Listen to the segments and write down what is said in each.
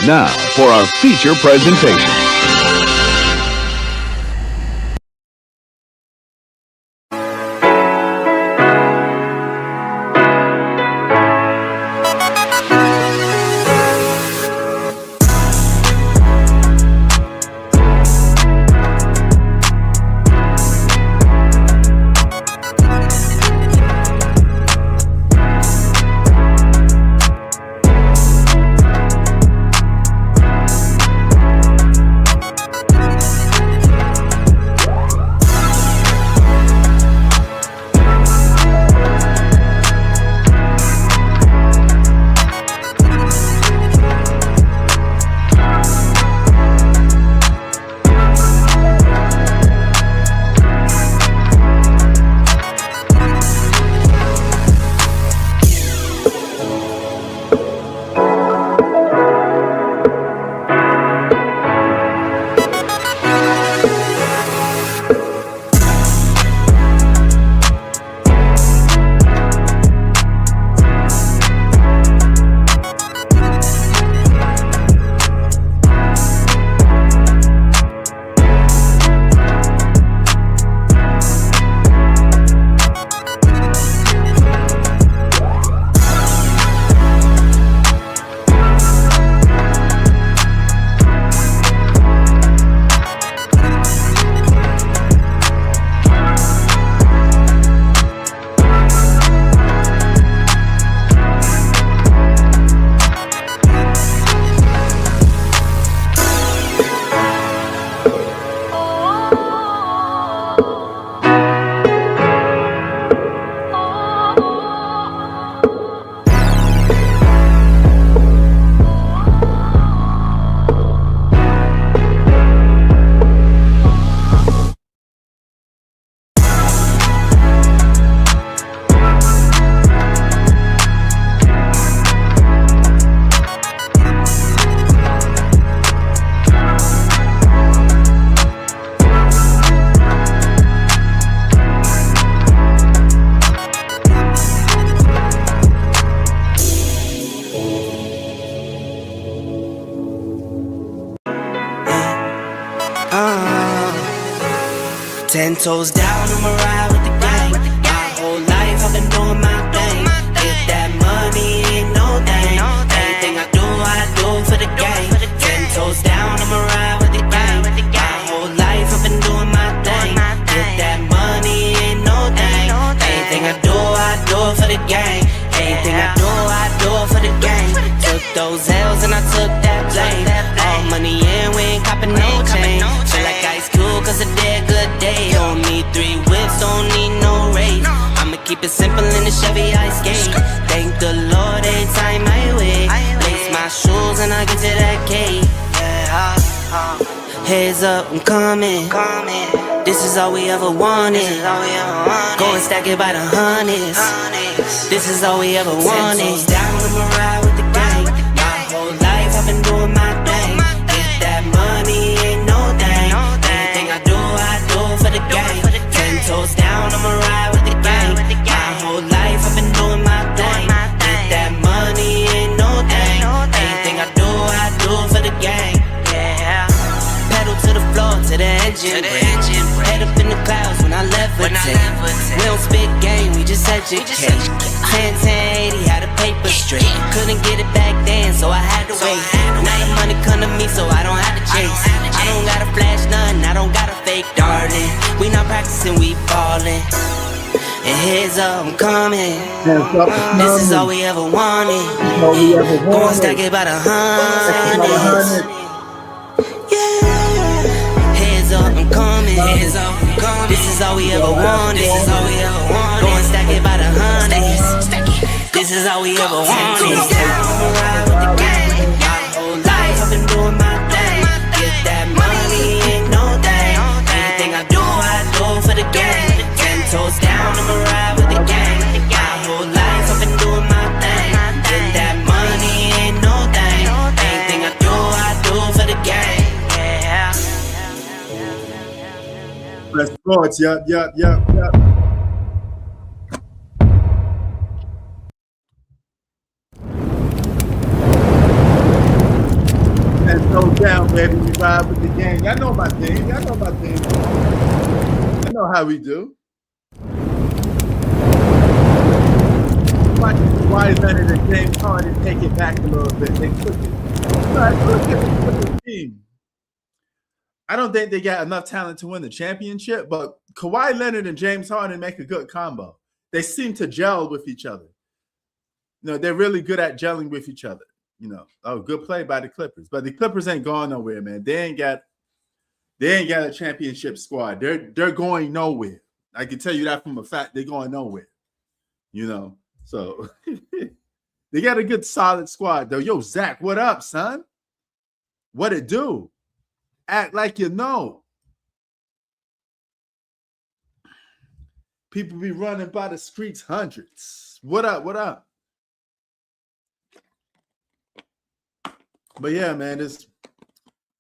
Now for our feature presentation. Ten toes down, I'ma ride with the gang. My whole life I've been doing my thing. If that money ain't no thing, anything I do for the gang. Ten toes down, I'ma ride with the gang. My whole life I've been doing my thing. If that money ain't no thing, anything I do for the gang. Anything I do for the gang. Took those L's and I took that blame. All money in, we ain't copping no change. Feel like Ice Cube, cause a dead good day. Don't need 3 whips, don't need no race. I'ma keep it simple in the Chevy I skate. Thank the Lord every time I wait. Lace my shoes and I get to that cake. Heads up, I'm coming. This is all we ever wanted. Go and stack it by the hundreds. This is all we ever wanted. 10 toes down, I'ma ride with the gang. My whole life I've been doing my thing. If that money ain't no thing, anything I do for the gang. 10 toes down, I'ma ride with the gang. My whole life I've been doing my thing. If that money ain't no thing, anything I do for the gang. Yeah. Pedal to the floor, to the engine. Head up in the clouds when I levitate. We don't spit game, we just educate. 10-10-80, had a paper straight. Couldn't get it back then, so I had to wait. Now the money come to me, so I don't have to chase. I don't gotta flash nothing, I don't gotta fake, darling. We not practicing, we ballin'. And heads up, I'm coming. This is all we ever wanted. Go and stack it by the hundreds. Heads up, I'm coming. This is all we ever wanted. Go and stack it by the hundreds. This is all we ever wanted. I'ma ride with the gang. My whole life I've been doing my thing. Get that money, ain't no thing. Anything I do for the gang. 10 toes down, I'ma ride with the gang. My whole life I've been doing my thing. Get that money, ain't no thing. Anything I do for the gang. Yeah. Press sports, yep. ride with the gang. Y'all know my thing. Y'all know my thing. I know how we do. Watch Kawhi Leonard and James Harden take it back a little bit. They took it. Look at the team. I don't think they got enough talent to win the championship, but Kawhi Leonard and James Harden make a good combo. They seem to gel with each other. They're really good at gelling with each other. Good play by the Clippers, but the Clippers ain't going nowhere, man. They ain't got a championship squad. They're going nowhere. I can tell you that from a fact. They're going nowhere. So they got a good solid squad though. Yo, Zach, what up, son? What it do? Act like you know. People be running by the streets hundreds. What up? What up? But yeah, man,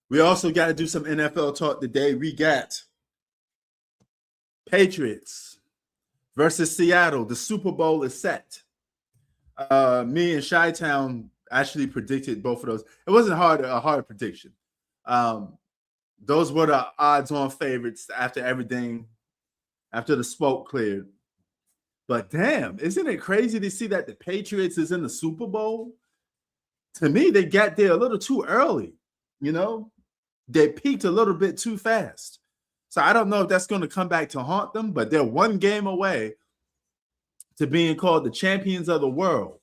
we also got to do some NFL talk today. We got Patriots versus Seattle. The Super Bowl is set. Me and Chi-Town actually predicted both of those. It wasn't a hard prediction. Those were the odds-on favorites after the smoke cleared. But damn, isn't it crazy to see that the Patriots is in the Super Bowl? To me, they got there a little too early. They peaked a little bit too fast. So I don't know if that's going to come back to haunt them, but they're one game away to being called the champions of the world.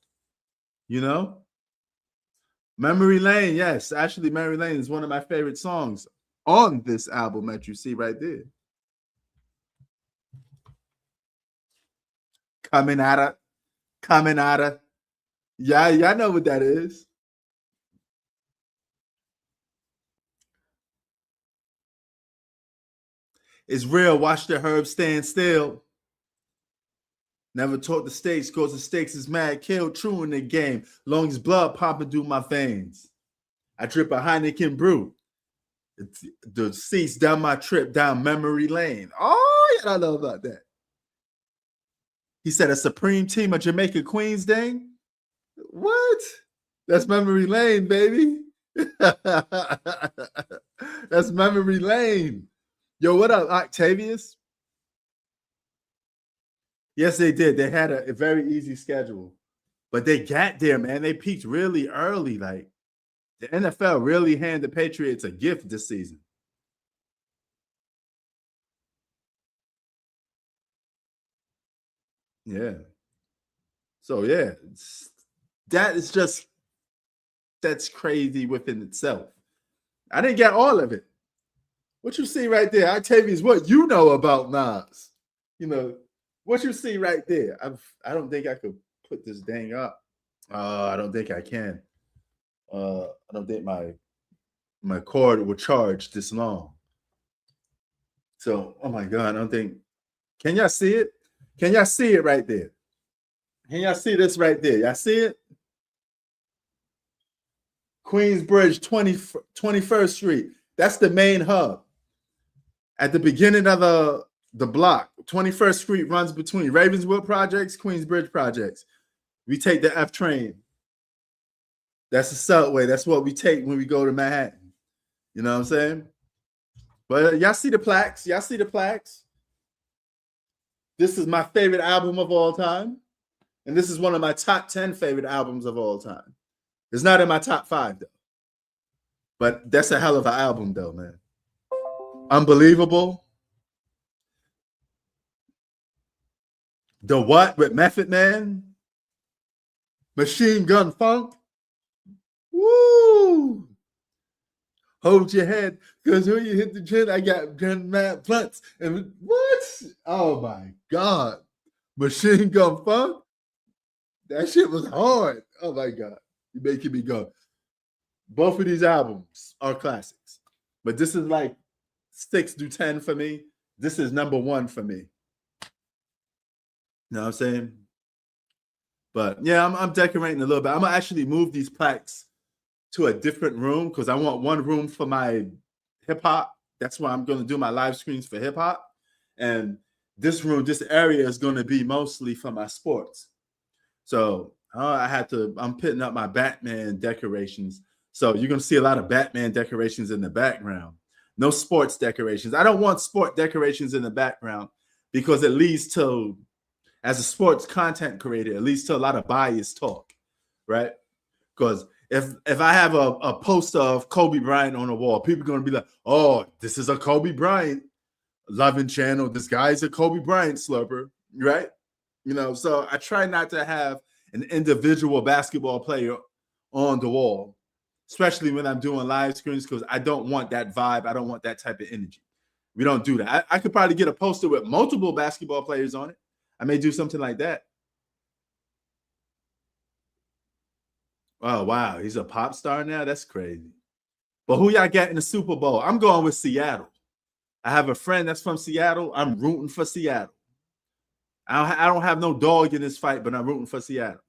Memory Lane, yes. Actually, Memory Lane is one of my favorite songs on this album that you see right there. Coming out of. Yeah, y'all know what that is. It's real. Watch the herbs stand still. Never taught the stakes, cause the stakes is mad. Kill true in the game. Long as blood popping through my veins. I drip a Heineken brew. The seats down my trip down memory lane. Oh, yeah, I know about that. He said a supreme team of Jamaica Queens dang. What? That's memory lane, baby. That's memory lane. Yo, what up, Octavius? Yes, they did. They had a very easy schedule, but they got there, man. They peaked really early. Like the NFL really handed the Patriots a gift this season. Yeah. So yeah, that's crazy within itself. I didn't get all of it. What you see right there, Octavius, what you know about Nas. What you see right there. I don't think I could put this dang up. I don't think I can. I don't think my cord will charge this long. So, oh my God, I don't think. Can y'all see it? Can y'all see it right there? Can y'all see this right there? Y'all see it? Queensbridge, 21st Street. That's the main hub. At the beginning of the block, 21st Street runs between Ravenswood Projects, Queensbridge Projects. We take the F train. That's the subway. That's what we take when we go to Manhattan. You know what I'm saying? But y'all see the plaques? Y'all see the plaques? This is my favorite album of all time. And this is one of my top 10 favorite albums of all time. It's not in my top 5, though. But that's a hell of an album, though, man. Unbelievable. The What with Method Man. Machine Gun Funk. Woo! Hold your head, because when you hit the gym, I got gun mad blunts. And what? Oh my God. Machine Gun Funk? That shit was hard. Oh my God. You're making me go. Both of these albums are classics. But this is like 6 to 10 for me. This is number 1 for me. You know what I'm saying? But yeah, I'm decorating a little bit. I'm gonna actually move these plaques to a different room because I want one room for my hip hop. That's where I'm gonna do my live screens for hip hop. And this area is gonna be mostly for my sports. So I'm putting up my Batman decorations So you're going to see a lot of Batman decorations in the background. No sports decorations. I don't want sport decorations in the background because it leads to, as a sports content creator, it leads to a lot of biased talk, right? Because if I have a poster of Kobe Bryant on the wall, people are going to be like, oh, this is a Kobe Bryant loving channel. This guy's a Kobe Bryant slurper, right? You know, so I try not to have an individual basketball player on the wall, especially when I'm doing live screens, because I don't want that vibe. I don't want that type of energy. We don't do that. I could probably get a poster with multiple basketball players on it. I may do something like that. Oh, wow. He's a pop star now? That's crazy. But who y'all got in the Super Bowl? I'm going with Seattle. I have a friend that's from Seattle. I'm rooting for Seattle. I don't have no dog in this fight, but I'm rooting for Seattle.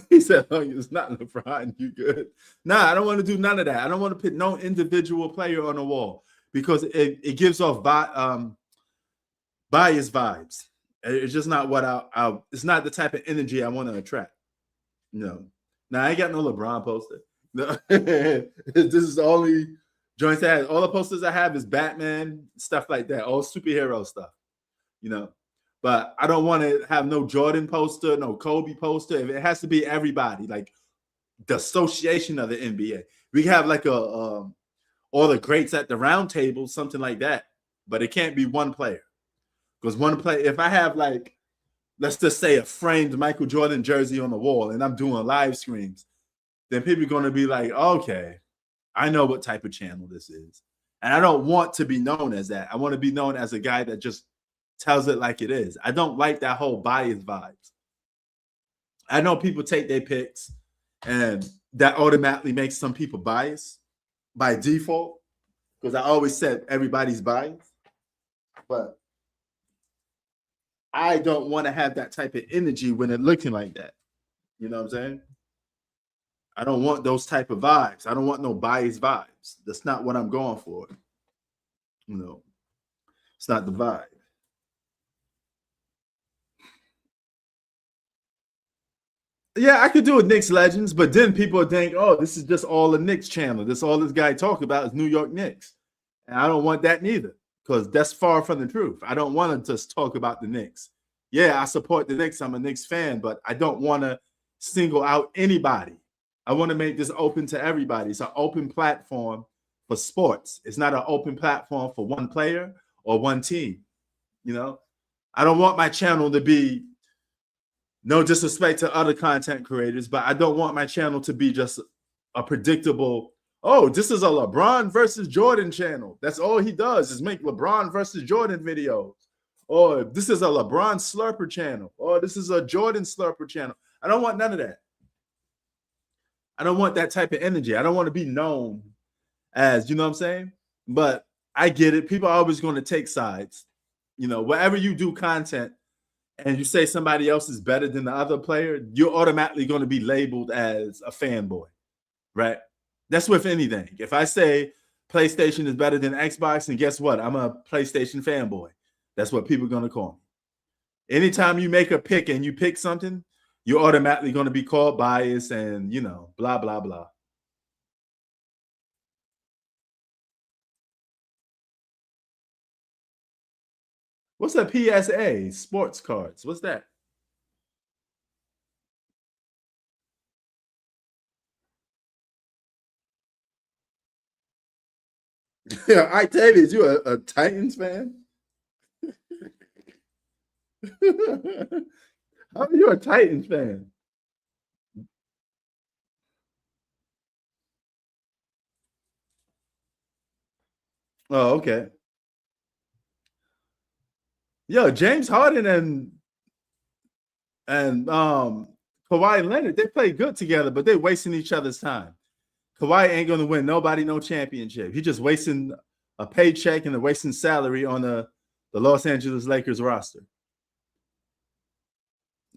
He said, oh, it's not LeBron. You good? Nah, I don't want to do none of that. I don't want to put no individual player on the wall because it gives off biased vibes. It's just not what it's not the type of energy I want to attract. No. Now, I ain't got no LeBron poster. No. This is the only joints I have. All the posters I have is Batman, stuff like that, all superhero stuff, you know. But I don't want to have no Jordan poster, no Kobe poster. If it has to be everybody, like the association of the NBA. We have like all the greats at the round table, something like that. But it can't be one player. Because one player, if I have like, let's just say a framed Michael Jordan jersey on the wall and I'm doing live streams, then people are going to be like, okay, I know what type of channel this is. And I don't want to be known as that. I want to be known as a guy that just tells it like it is. I don't like that whole biased vibes. I know people take their picks and that automatically makes some people biased by default because I always said everybody's biased. But I don't want to have that type of energy when it's looking like that. You know what I'm saying? I don't want those type of vibes. I don't want no biased vibes. That's not what I'm going for. You know, it's not the vibe. Yeah, I could do a Knicks Legends, but then people think, oh, this is just all a Knicks channel. This all this guy talk about is New York Knicks. And I don't want that neither, because that's far from the truth. I don't want to just talk about the Knicks. Yeah, I support the Knicks. I'm a Knicks fan, but I don't want to single out anybody. I want to make this open to everybody. It's an open platform for sports. It's not an open platform for one player or one team. You know, I don't want my channel to be, no disrespect to other content creators, but I don't want my channel to be just a predictable, oh, this is a LeBron versus Jordan channel. That's all he does is make LeBron versus Jordan videos. Or this is a LeBron slurper channel. Or this is a Jordan slurper channel. I don't want none of that. I don't want that type of energy. I don't want to be known as, you know what I'm saying? But I get it. People are always going to take sides. You know, wherever you do content and you say somebody else is better than the other player, you're automatically going to be labeled as a fanboy, right? That's with anything. If I say PlayStation is better than Xbox, and guess what? I'm a PlayStation fanboy. That's what people are going to call me. Anytime you make a pick and you pick something, you're automatically going to be called biased and, you know, blah, blah, blah. What's a PSA? Sports cards. What's that? Yeah, Octavius, you a Titans fan? How are you a Titans fan? Oh, okay. Yo, James Harden and Kawhi Leonard, they play good together, but they're wasting each other's time. Kawhi ain't gonna win nobody no championship. He's just wasting a paycheck and a wasting salary on the Los Angeles Lakers roster.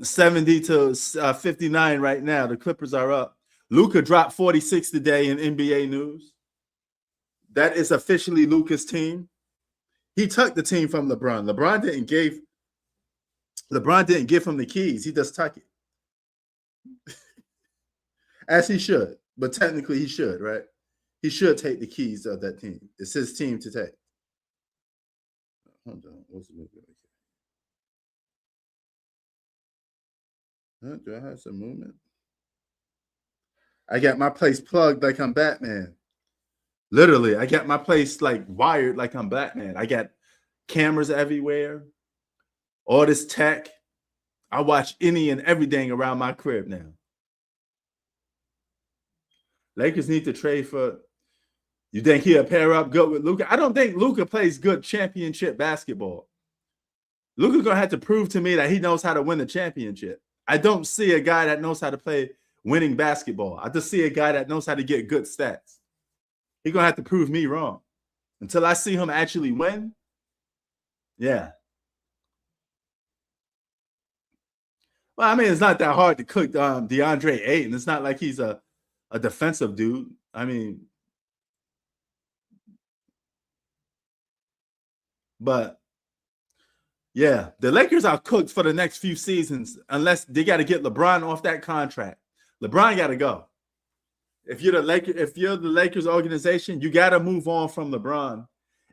70 to 59 right now. The Clippers are up. Luka dropped 46 today in NBA news. That is officially Luka's team. He took the team from LeBron. LeBron didn't give him the keys. He just took it. as he should. But technically, he should, right? He should take the keys of that team. It's his team to take. Hold on. What's the movement? Huh? Do I have some movement? I got my place plugged like I'm Batman. Literally, I got my place like wired like I'm Batman. I got cameras everywhere, all this tech. I watch any and everything around my crib now. Lakers need to trade for. You think he'll pair up good with Luka? I don't think Luka plays good championship basketball. Luka's gonna have to prove to me that he knows how to win the championship. I don't see a guy that knows how to play winning basketball. I just see a guy that knows how to get good stats. He's gonna have to prove me wrong. Until I see him actually win, yeah. Well, I mean, it's not that hard to cook DeAndre Ayton. It's not like he's a defensive dude. I mean, but yeah, the Lakers are cooked for the next few seasons unless they got to get LeBron off that contract. LeBron got to go. If you're the Lakers organization, you got to move on from LeBron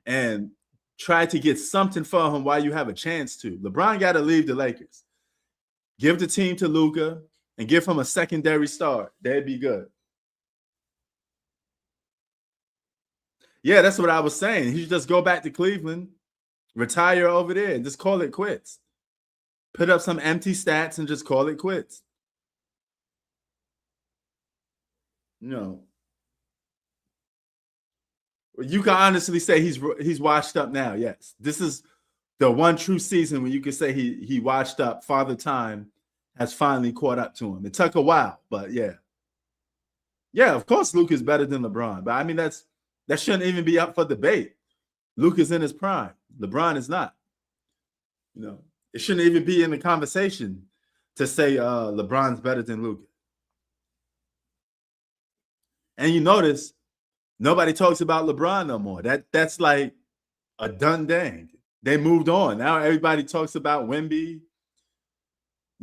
and try to get something for him while you have a chance to. LeBron got to leave the Lakers. Give the team to Luka and give him a secondary star. That'd be good. Yeah, that's what I was saying. He should just go back to Cleveland, retire over there, and just call it quits. Put up some empty stats and just call it quits. No. You can honestly say he's washed up now. Yes, this is the one true season when you can say he washed up. Father Time has finally caught up to him. It took a while, but yeah. Of course, Luke is better than LeBron, but I mean that shouldn't even be up for debate. Luke is in his prime. LeBron is not. It shouldn't even be in the conversation to say LeBron's better than Luke. And you notice nobody talks about LeBron no more. That's like a done dang. They moved on. Now everybody talks about Wemby.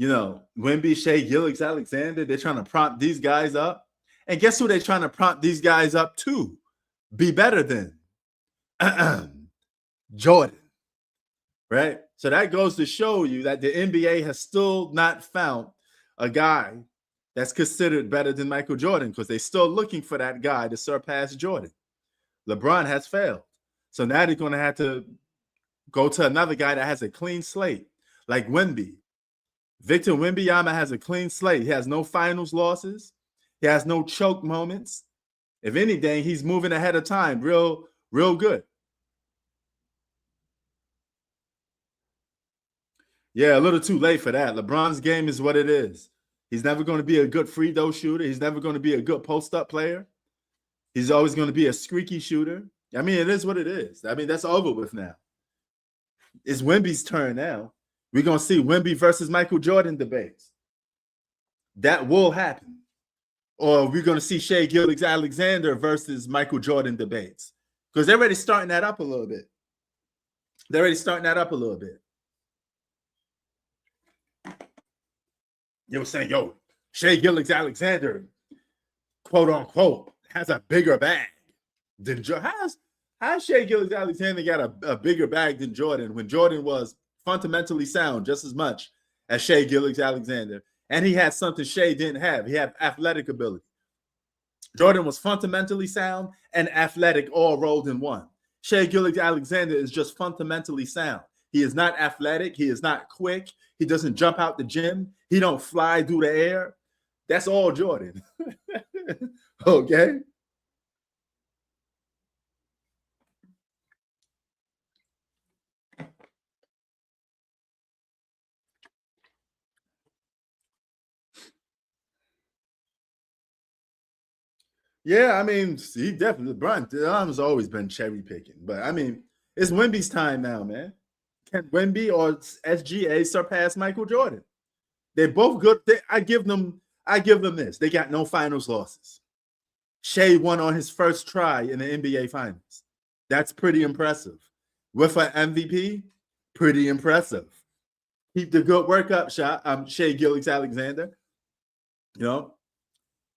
Wemby, Shea Gilgeous-Alexander. They're trying to prompt these guys up. And guess who they're trying to prompt these guys up to? Be better than Jordan. Right? So that goes to show you that the NBA has still not found a guy that's considered better than Michael Jordan because they're still looking for that guy to surpass Jordan. LeBron has failed. So now they're going to have to go to another guy that has a clean slate, like Wemby. Victor Wembanyama has a clean slate. He has no finals losses. He has no choke moments. If anything, he's moving ahead of time real good. Yeah, a little too late for that. LeBron's game is what it is. He's never going to be a good free throw shooter. He's never going to be a good post-up player. He's always going to be a squeaky shooter. I mean, it is what it is. I mean, that's over with now. It's Wemby's turn now. We're going to see Wemby versus Michael Jordan debates. That will happen. Or we're going to see Shea Gilgeous-Alexander versus Michael Jordan debates. Because they're already starting that up a little bit. They were saying, Shea Gilgeous-Alexander, quote unquote, has a bigger bag than Jordan. How's Shea Gilgeous-Alexander got a bigger bag than Jordan when Jordan was fundamentally sound just as much as Shea Gilgeous-Alexander? And he had something Shea didn't have. He had athletic ability. Jordan was fundamentally sound and athletic all rolled in one. Shea Gilgeous-Alexander is just fundamentally sound. He is not athletic. He is not quick. He doesn't jump out the gym. He don't fly through the air. That's all Jordan. Okay? Yeah, I mean, he definitely, LeBron's always been cherry picking. But I mean, it's Wemby's time now, man. Can Wemby or SGA surpass Michael Jordan? They're both good. I give them this. They got no finals losses. Shea won on his first try in the NBA Finals. That's pretty impressive. With an MVP, pretty impressive. Keep the good work up, Shea Gilgeous-Alexander.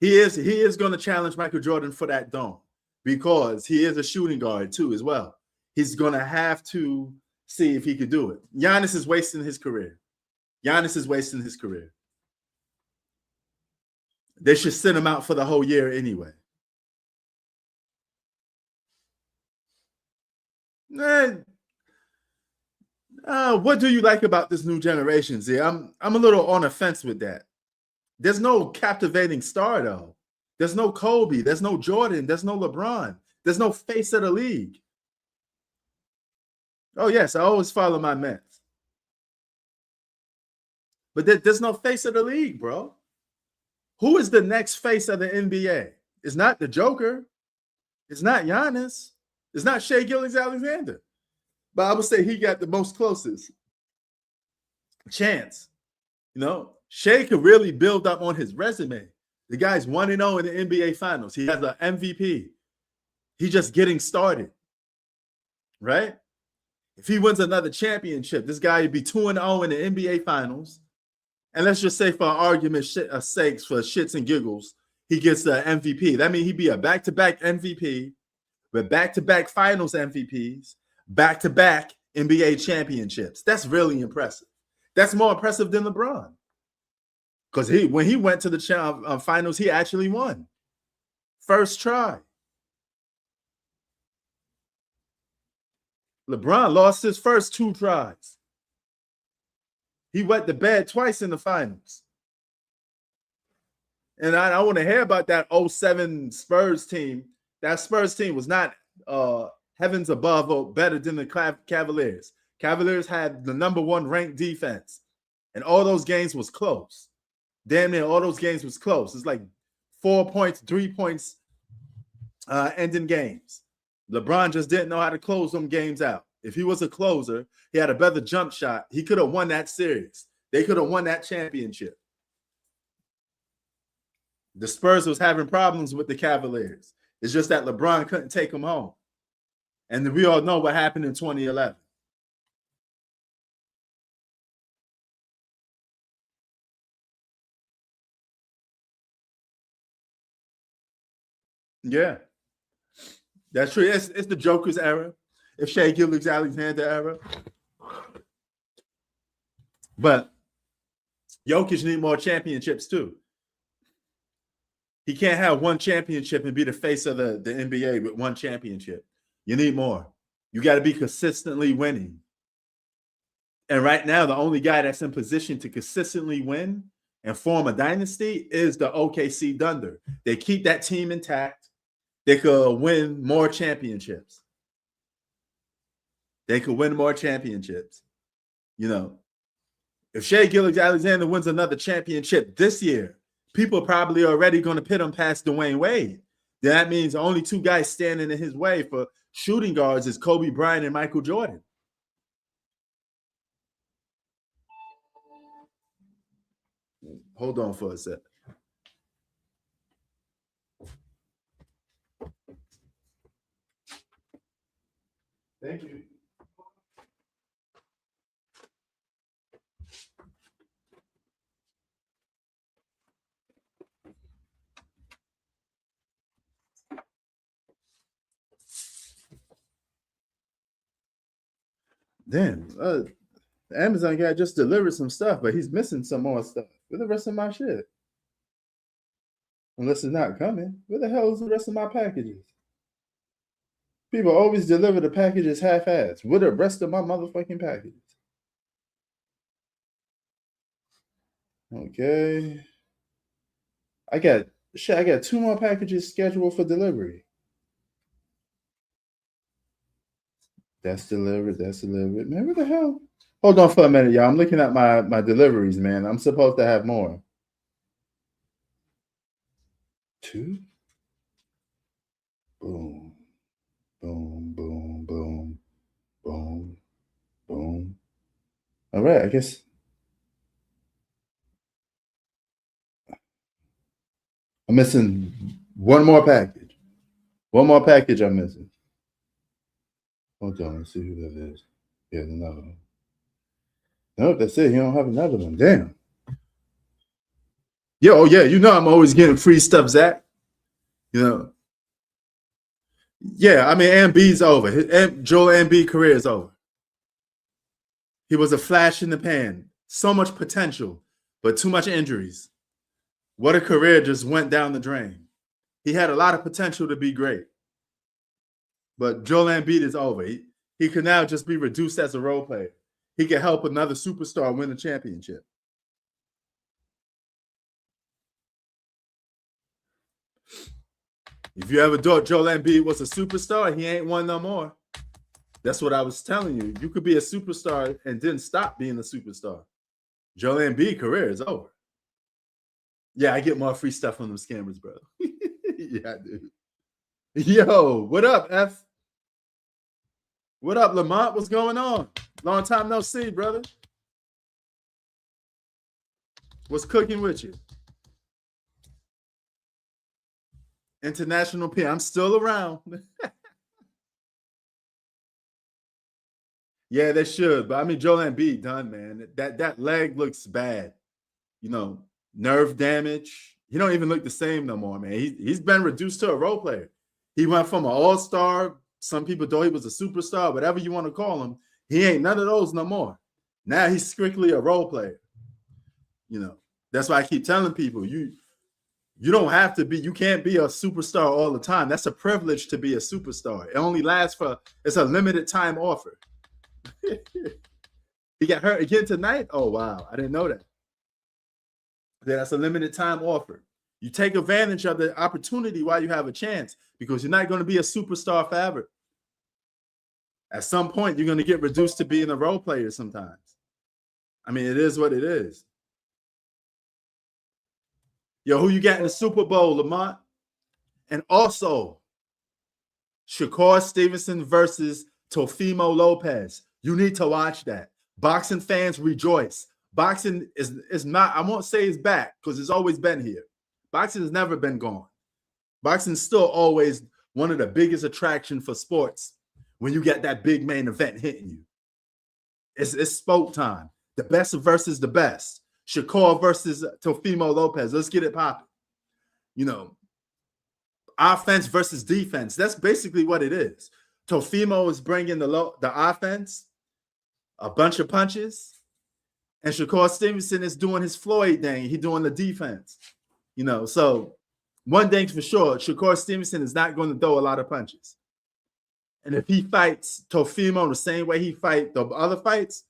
He is going to challenge Michael Jordan for that dome because he is a shooting guard too as well. He's going to have to see if he could do it. Giannis is wasting his career. Giannis is wasting his career. They should send him out for the whole year anyway. What do you like about this new generation, Z? I'm a little on the fence with that. There's no captivating star, though. There's no Kobe. There's no Jordan. There's no LeBron. There's no face of the league. Oh, yes, I always follow my Mets. But there's no face of the league, bro. Who is the next face of the NBA? It's not the Joker. It's not Giannis. It's not Shai Gilgeous-Alexander. But I would say he got the most closest chance. You know, Shai could really build up on his resume. The guy's 1-0 in the NBA Finals. He has an MVP. He's just getting started, right? If he wins another championship, this guy would be 2-0 in the NBA Finals. And let's just say for argument's sakes, for shits and giggles, he gets the MVP. That means he'd be a back-to-back MVP with back-to-back Finals MVPs, back-to-back NBA championships. That's really impressive. That's more impressive than LeBron. Because when he went to the finals, he actually won. First try. LeBron lost his first 2 tries. He wet the bed twice in the finals. And I want to hear about that 07 Spurs team. That Spurs team was not heavens above or better than the Cavaliers. Cavaliers had the #1 ranked defense. And all those games was close. Damn near all those games was close. It's like 4 points, 3 points ending games. LeBron just didn't know how to close them games out. If he was a closer, he had a better jump shot. He could have won that series. They could have won that championship. The Spurs was having problems with the Cavaliers. It's just that LeBron couldn't take them home. And we all know what happened in 2011. Yeah, that's true. It's the Joker's era. It's Shai Gilgeous-Alexander era. But Jokic need more championships too. He can't have one championship and be the face of the NBA with one championship. You need more. You got to be consistently winning. And right now, the only guy that's in position to consistently win and form a dynasty is the OKC Thunder. They keep that team intact. They could win more championships. They could win more championships. You know, if Shai Gilgeous-Alexander wins another championship this year, people are probably already going to pit him past Dwayne Wade. Then that means the only 2 guys standing in his way for shooting guards is Kobe Bryant and Michael Jordan. Hold on for a sec. Thank you. Damn, the Amazon guy just delivered some stuff, but he's missing some more stuff. Where the rest of my shit? Unless it's not coming. Where the hell is the rest of my packages? People always deliver the packages half-assed. Where the rest of my motherfucking packages? Okay. I got 2 more packages scheduled for delivery. That's delivered. Man, what the hell? Hold on for a minute, y'all. I'm looking at my deliveries, man. I'm supposed to have more. 2? Boom. Boom, boom, boom, boom, boom. All right, I guess. I'm missing one more package. One more package I'm missing. Hold on, let's see who that is. Yeah, another one. Nope, that's it. You don't have another one. Damn. Yeah, oh yeah, you know I'm always getting free stuff, Zach. You know, yeah. I mean, Embiid's over. Joel Embiid career is over. He was a flash in the pan. So much potential, but too much injuries. What a career just went down the drain. He had a lot of potential to be great, but Joel Embiid is over. He can now just be reduced as a role player. He can help another superstar win a championship. If you ever thought Joel Embiid was a superstar, he ain't one no more. That's what I was telling you. You could be a superstar and didn't stop being a superstar. Joel Embiid career is over. Yeah, I get more free stuff from them scammers, bro. Yeah, I do. Yo, what up, F? What up, Lamont? What's going on? Long time no see, brother. What's cooking with you? International P. I'm still around. Yeah, they should. But I mean, Joel Embiid done, man. That leg looks bad. You know, nerve damage. He don't even look the same no more, man. He's been reduced to a role player. He went from an all-star. Some people thought he was a superstar, whatever you want to call him. He ain't none of those no more. Now he's strictly a role player. You know, that's why I keep telling people you don't have to be, you can't be a superstar all the time. That's a privilege to be a superstar. It only lasts for, it's a limited time offer. He got hurt again tonight? Oh, wow. I didn't know that. Yeah, that's a limited time offer. You take advantage of the opportunity while you have a chance, because you're not going to be a superstar forever. At some point, you're going to get reduced to being a role player sometimes. I mean, it is what it is. Yo, who you got in the Super Bowl, Lamont? And also, Shakur Stevenson versus Teofimo Lopez. You need to watch that. Boxing fans rejoice. Boxing is not, I won't say it's back because it's always been here. Boxing has never been gone. Boxing is still always one of the biggest attractions for sports when you get that big main event hitting you. It's spoke time. The best versus the best. Shakur versus Teofimo Lopez. Let's get it popping. You know, offense versus defense. That's basically what it is. Teofimo is bringing the offense, a bunch of punches, and Shakur Stevenson is doing his Floyd thing. He's doing the defense. You know, so one thing's for sure, Shakur Stevenson is not going to throw a lot of punches. And if he fights Teofimo the same way he fight the other fights,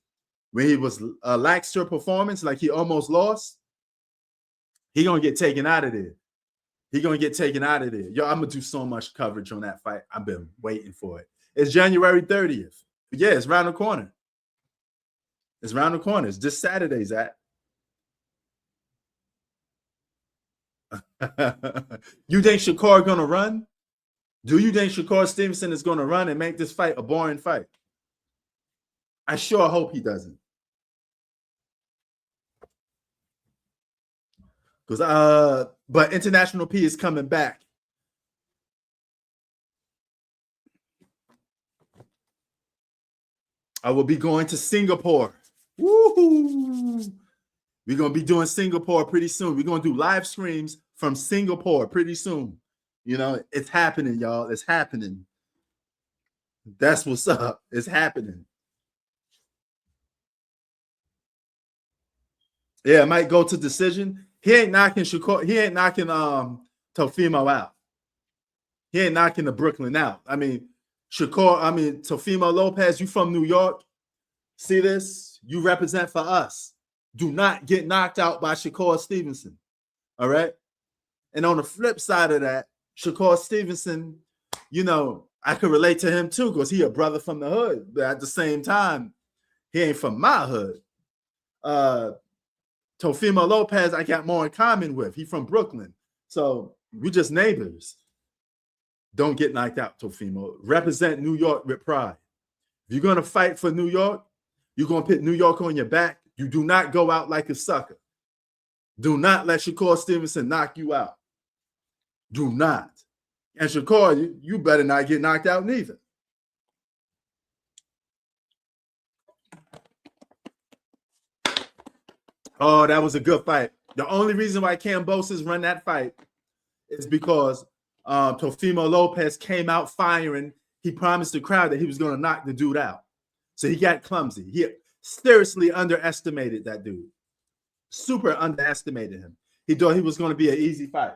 when he was a lackluster performance, like he almost lost, he going to get taken out of there. He's going to get taken out of there. Yo, I'm going to do so much coverage on that fight. I've been waiting for it. It's January 30th. Yeah, it's around the corner. It's around the corner. It's this Saturday, Zach. You think Shakur going to run? Do you think Shakur Stevenson is going to run and make this fight a boring fight? I sure hope he doesn't. But International P is coming back. I will be going to Singapore. Woohoo! We're going to be doing Singapore pretty soon. We're going to do live streams from Singapore pretty soon. You know, it's happening, y'all. It's happening. That's what's up. It's happening. Yeah, it might go to decision. He ain't knocking Shakur. He ain't knocking Teofimo out. He ain't knocking the Brooklyn out. I mean, Teofimo Lopez, you from New York. See this? You represent for us. Do not get knocked out by Shakur Stevenson. All right? And on the flip side of that, Shakur Stevenson, you know, I could relate to him too because he a brother from the hood. But at the same time, he ain't from my hood. Teofimo Lopez, I got more in common with. He from Brooklyn. So we just neighbors. Don't get knocked out, Teofimo. Represent New York with pride. If you're going to fight for New York, you're going to put New York on your back. You do not go out like a sucker. Do not let Shakur Stevenson knock you out. Do not. And Shakur, you better not get knocked out neither. Oh, that was a good fight. The only reason why Kambosos run that fight is because Teofimo Lopez came out firing. He promised the crowd that he was going to knock the dude out. So he got clumsy. He seriously underestimated that dude. Super underestimated him. He thought he was going to be an easy fight.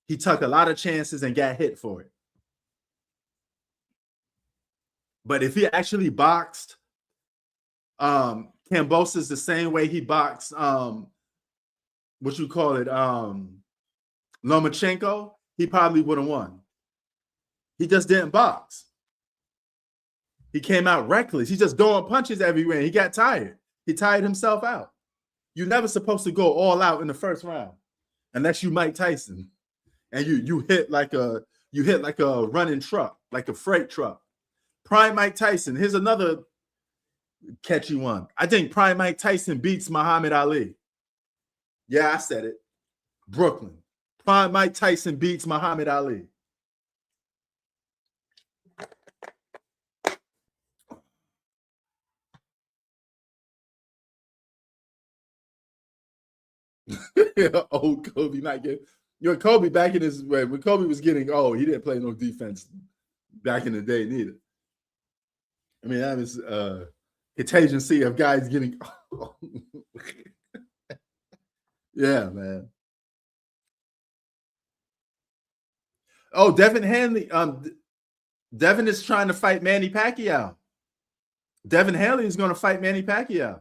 He took a lot of chances and got hit for it. But if he actually boxed Kambosos the same way he boxed Lomachenko, he probably would have won. He just didn't box. He came out reckless. He just throwing punches everywhere. He got tired. He tired himself out. You're never supposed to go all out in the first round unless you Mike Tyson. And you hit like a running truck, like a freight truck. Prime Mike Tyson. Here's another catchy one. I think Prime Mike Tyson beats Muhammad Ali. Yeah, I said it. Brooklyn. Prime Mike Tyson beats Muhammad Ali. Old Kobe not get. Kobe back in his way when Kobe was getting old, he didn't play no defense back in the day neither. I mean, that was contagion of guys getting old. Yeah, man. Oh, Devin Hanley. Devin is trying to fight Manny Pacquiao. Devin Hanley is going to fight Manny Pacquiao.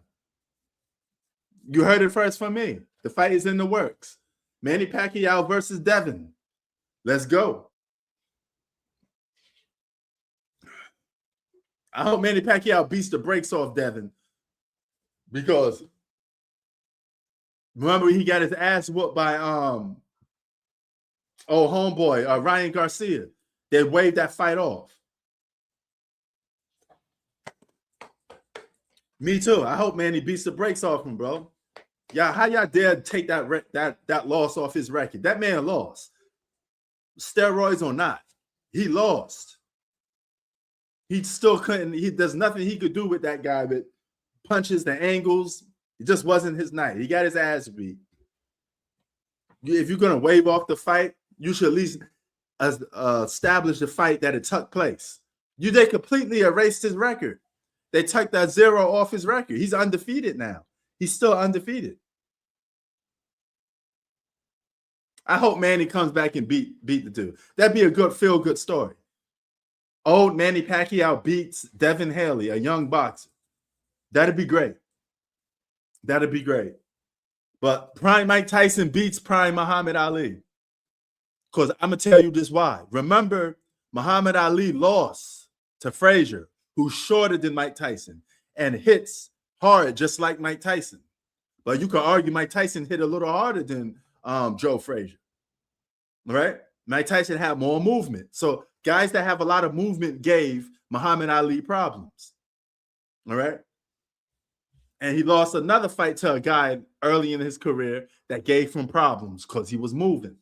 You heard it first from me. The fight is in the works. Manny Pacquiao versus Devin. Let's go. I hope Manny Pacquiao beats the brakes off Devin, because remember he got his ass whooped by homeboy Ryan Garcia. They waved that fight off. Me too. I hope Manny beats the brakes off him, bro. Yeah, how y'all dare take that loss off his record? That man lost. Steroids or not, he lost. He still couldn't. There's nothing he could do with that guy, but punches, the angles. It just wasn't his night. He got his ass beat. If you're gonna wave off the fight, you should at least establish the fight that it took place. They completely erased his record. They took that 0 off his record. He's undefeated now. He's still undefeated. I hope Manny comes back and beat the dude. That'd be a good feel-good story. Old Manny Pacquiao beats Devin Hanley, a young boxer. That'd be great. That'd be great. But Prime Mike Tyson beats Prime Muhammad Ali. Because I'm going to tell you this why. Remember, Muhammad Ali lost to Frazier, who's shorter than Mike Tyson and hits hard just like Mike Tyson. But you could argue Mike Tyson hit a little harder than Joe Frazier. All right? Mike Tyson had more movement. So guys that have a lot of movement gave Muhammad Ali problems. All right? And he lost another fight to a guy early in his career that gave him problems because he was moving.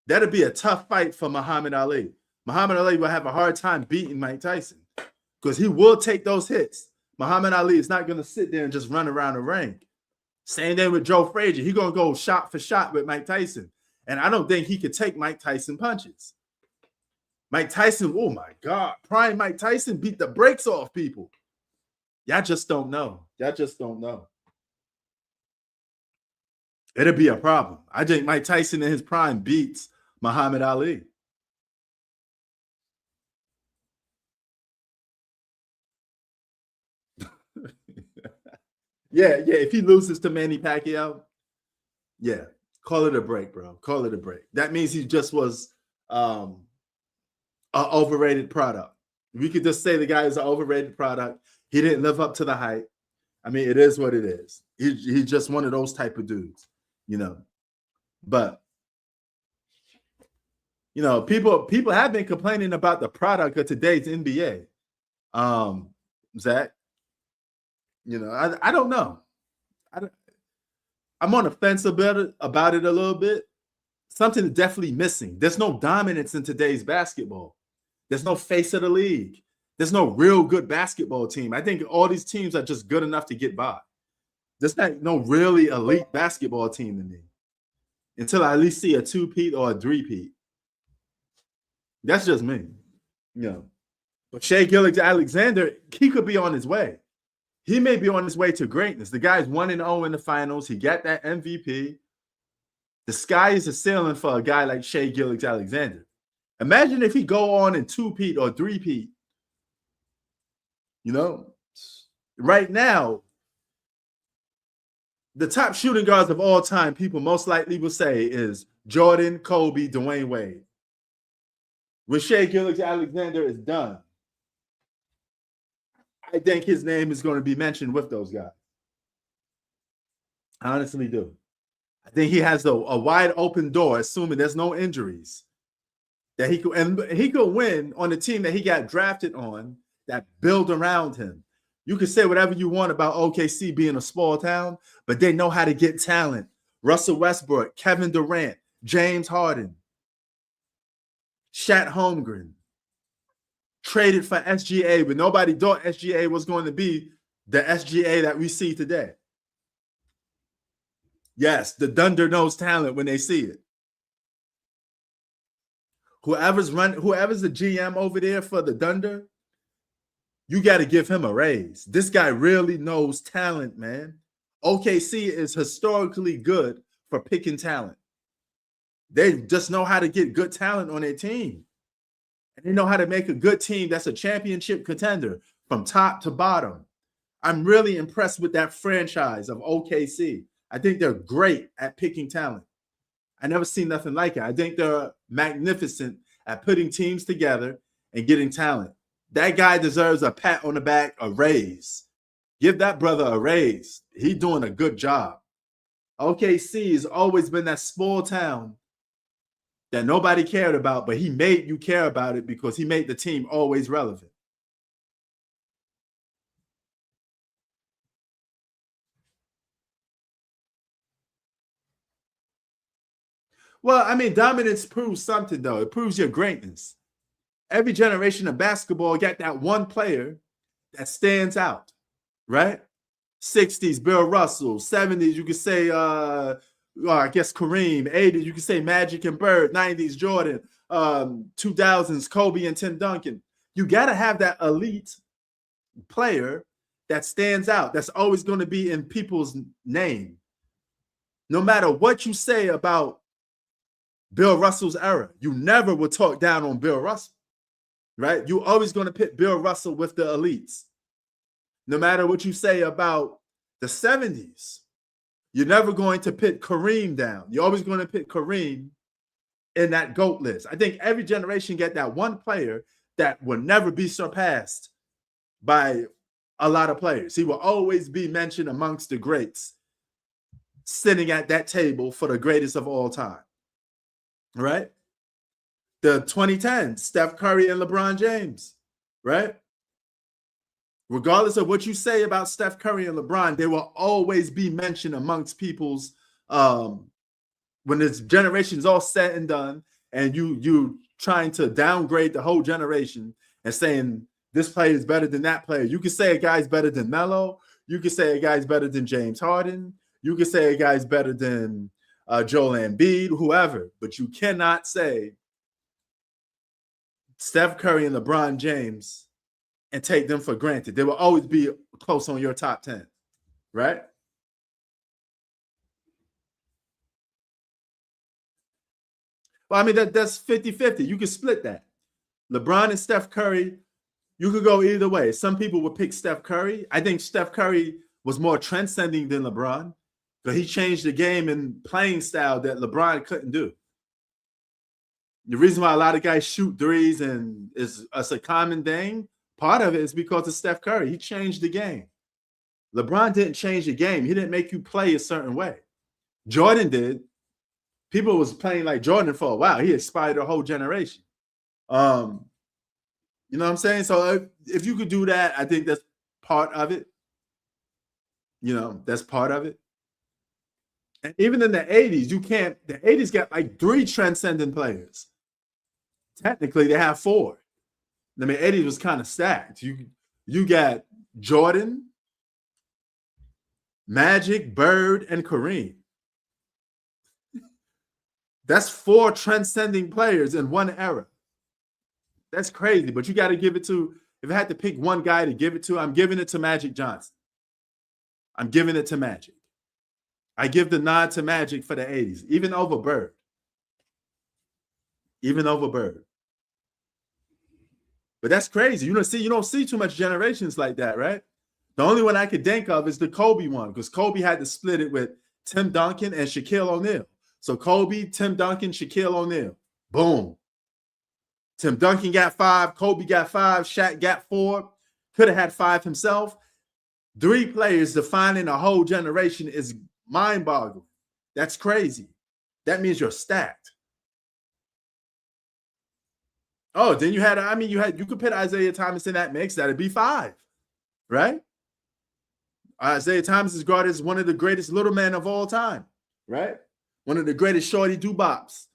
That'd be a tough fight for Muhammad Ali. Muhammad Ali will have a hard time beating Mike Tyson because he will take those hits. Muhammad Ali is not going to sit there and just run around the ring. Same thing with Joe Frazier. He's going to go shot for shot with Mike Tyson. And I don't think he could take Mike Tyson punches. Mike Tyson, oh my God. Prime Mike Tyson beat the brakes off people. Y'all just don't know. Y'all just don't know. It'll be a problem. I think Mike Tyson in his prime beats Muhammad Ali. Yeah. If he loses to Manny Pacquiao, yeah, call it a break, bro. Call it a break. That means he just was an overrated product. We could just say the guy is an overrated product. He didn't live up to the hype. I mean, it is what it is. He's just one of those type of dudes, you know. But you know, people have been complaining about the product of today's NBA. Zach, you know, I don't know. I'm on the fence about it a little bit. Something is definitely missing. There's no dominance in today's basketball. There's no face of the league. There's no real good basketball team. I think all these teams are just good enough to get by. There's not no really elite basketball team to me until I at least see a two-peat or a three-peat. That's just me. You know. But Shea Gilgeous-Alexander, he could be on his way. He may be on his way to greatness. The guy's 1-0 in the finals. He got that MVP. The sky is the ceiling for a guy like Shea Gilgeous-Alexander. Imagine if he go on in two-peat or three-peat. You know, right now, the top shooting guards of all time, people most likely will say, is Jordan, Kobe, Dwayne Wade. When Shea Gilgeous-Alexander is done, I think his name is going to be mentioned with those guys. I honestly do. I think he has a wide open door, assuming there's no injuries, that he could win on the team that he got drafted on, that build around him. You can say whatever you want about OKC being a small town, but they know how to get talent. Russell Westbrook, Kevin Durant, James Harden, Chet Holmgren, traded for SGA, but nobody thought SGA was going to be the SGA that we see today. Yes, the Thunder knows talent when they see it. Whoever's the GM over there for the Thunder, you got to give him a raise. This guy really knows talent, man. OKC is historically good for picking talent. They just know how to get good talent on their team. And they know how to make a good team that's a championship contender from top to bottom. I'm really impressed with that franchise of OKC. I think they're great at picking talent. I never seen nothing like it. I think they're magnificent at putting teams together and getting talent. That guy deserves a pat on the back, a raise. Give that brother a raise. He's doing a good job. OKC has always been that small town that nobody cared about, but he made you care about it because he made the team always relevant. Well, I mean, dominance proves something, though. It proves your greatness. Every generation of basketball got that one player that stands out, right? 60s, Bill Russell. 70s, you could say, I guess Kareem. 80s, you could say Magic and Bird. 90s, Jordan. 2000s, Kobe and Tim Duncan. You got to have that elite player that stands out. That's always going to be in people's name. No matter what you say about Bill Russell's era, you never will talk down on Bill Russell, right? You're always going to pit Bill Russell with the elites. No matter what you say about the 70s, you're never going to pit Kareem down. You're always going to pit Kareem in that GOAT list. I think every generation get that one player that will never be surpassed by a lot of players. He will always be mentioned amongst the greats, sitting at that table for the greatest of all time. Right? The 2010s, Steph Curry and LeBron James, right? Regardless of what you say about Steph Curry and LeBron, they will always be mentioned amongst people's when this generation is all said and done, and you trying to downgrade the whole generation and saying this player is better than that player. You can say a guy's better than Melo. You can say a guy's better than James Harden. You can say a guy's better than Joel Embiid, whoever, but you cannot say Steph Curry and LeBron James and take them for granted. They will always be close on your top 10, right? Well, I mean, that's 50-50. You can split that. LeBron and Steph Curry, you could go either way. Some people would pick Steph Curry. I think Steph Curry was more transcending than LeBron. But he changed the game and playing style that LeBron couldn't do. The reason why a lot of guys shoot threes and it's a common thing, part of it is because of Steph Curry. He changed the game. LeBron didn't change the game. He didn't make you play a certain way. Jordan did. People was playing like Jordan for a while. He inspired a whole generation. You know what I'm saying? So if you could do that, I think that's part of it. You know, that's part of it. And even in the 80s, the 80s got like 3 transcendent players. Technically, they have 4. I mean, 80s was kind of stacked. You got Jordan, Magic, Bird, and Kareem. That's 4 transcending players in one era. That's crazy, but you got to give it to, if I had to pick one guy to give it to, I'm giving it to Magic Johnson. I'm giving it to Magic. I give the nod to Magic for the 80s, even over Bird. Even over Bird. But that's crazy. You don't see too much generations like that, right? The only one I could think of is the Kobe one, because Kobe had to split it with Tim Duncan and Shaquille O'Neal. So Kobe, Tim Duncan, Shaquille O'Neal. Boom. Tim Duncan got 5, Kobe got 5, Shaq got 4. Could have had 5 himself. 3 players defining a whole generation is mind-boggling. That's crazy. That means you're stacked. Oh, then you could put Isaiah Thomas in that mix. That'd be 5, right? Isaiah Thomas is regarded as one of the greatest little men of all time, right? One of the greatest shorty doo-bops.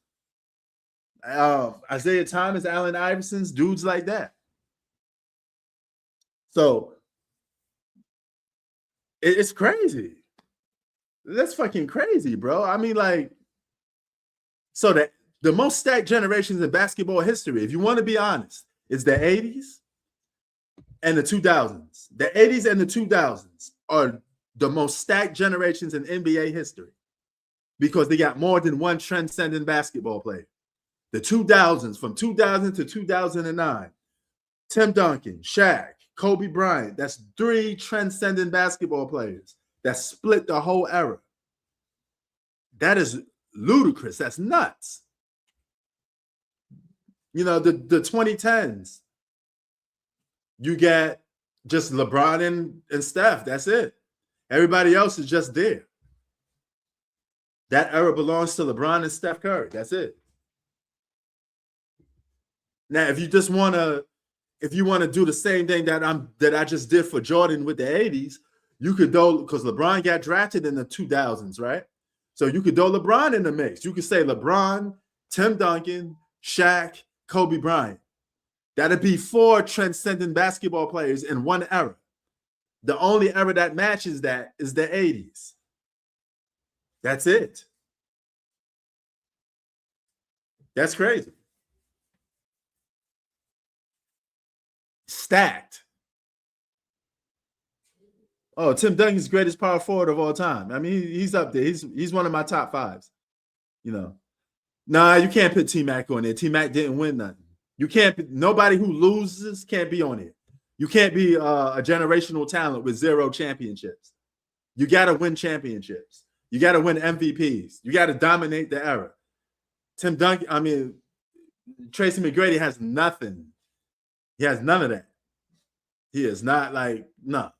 Isaiah Thomas, Allen Iverson's, dudes like that. So it's crazy. That's fucking crazy, bro. I mean, like, so that the most stacked generations in basketball history, if you want to be honest, is the 80s and the 2000s. The 80s and the 2000s are the most stacked generations in NBA history because they got more than one transcendent basketball player. The 2000s, from 2000 to 2009, Tim Duncan, Shaq, Kobe Bryant, that's 3 transcendent basketball players that split the whole era. That is ludicrous. That's nuts. You know, the 2010s, you get just LeBron and Steph. That's it. Everybody else is just there. That era belongs to LeBron and Steph Curry. That's it. Now, if you want to do the same thing that I just did for Jordan with the 80s, you could go, because LeBron got drafted in the 2000s, right? So you could throw LeBron in the mix. You could say LeBron, Tim Duncan, Shaq, Kobe Bryant. That'd be 4 transcendent basketball players in one era. The only era that matches that is the 80s. That's it. That's crazy. Stacked. Oh, Tim Duncan's the greatest power forward of all time. I mean, he's up there. He's one of my top 5s. You know. Nah, you can't put T-Mac on there. T-Mac didn't win nothing. You can't. Nobody who loses can't be on it. You can't be a generational talent with 0 championships. You got to win championships. You got to win MVPs. You got to dominate the era. Tim Duncan, I mean, Tracy McGrady has nothing. He has none of that. He is not like, no.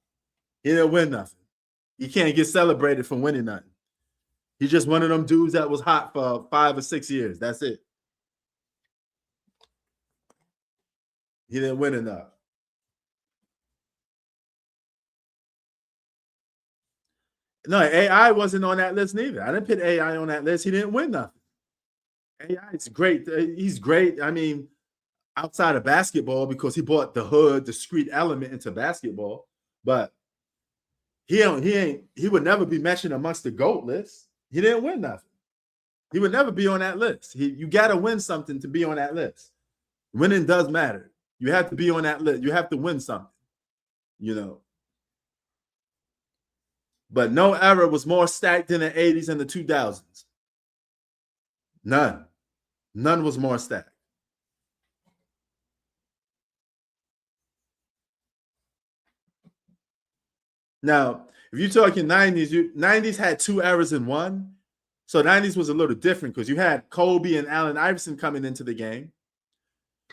He didn't win nothing. He can't get celebrated for winning nothing. He's just one of them dudes that was hot for 5 or 6 years. That's it. He didn't win enough. No, AI wasn't on that list neither. I didn't put AI on that list. He didn't win nothing. AI is great. He's great. I mean, outside of basketball, because he brought the hood, the street element into basketball. But he would never be mentioned amongst the GOAT list. He didn't win nothing. He would never be on that list. You got to win something to be on that list. Winning does matter. You have to be on that list. You have to win something, you know. But no era was more stacked than the 80s and the 2000s. None. None was more stacked. Now, if you're talking 90s, 90s had 2 eras in one. So 90s was a little different because you had Kobe and Allen Iverson coming into the game,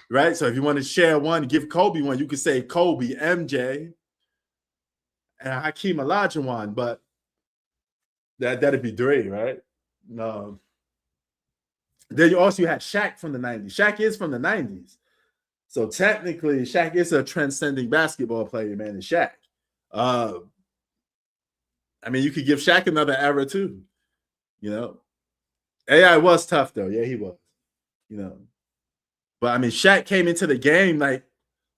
right? So if you want to share one, give Kobe one, you could say Kobe, MJ, and Hakeem Olajuwon, but that'd be 3, right? No. Then you also had Shaq from the 90s. Shaq is from the 90s. So technically, Shaq is a transcending basketball player, man, it's Shaq. I mean, you could give Shaq another era too, you know. AI was tough though. Yeah, he was, you know. But I mean, Shaq came into the game like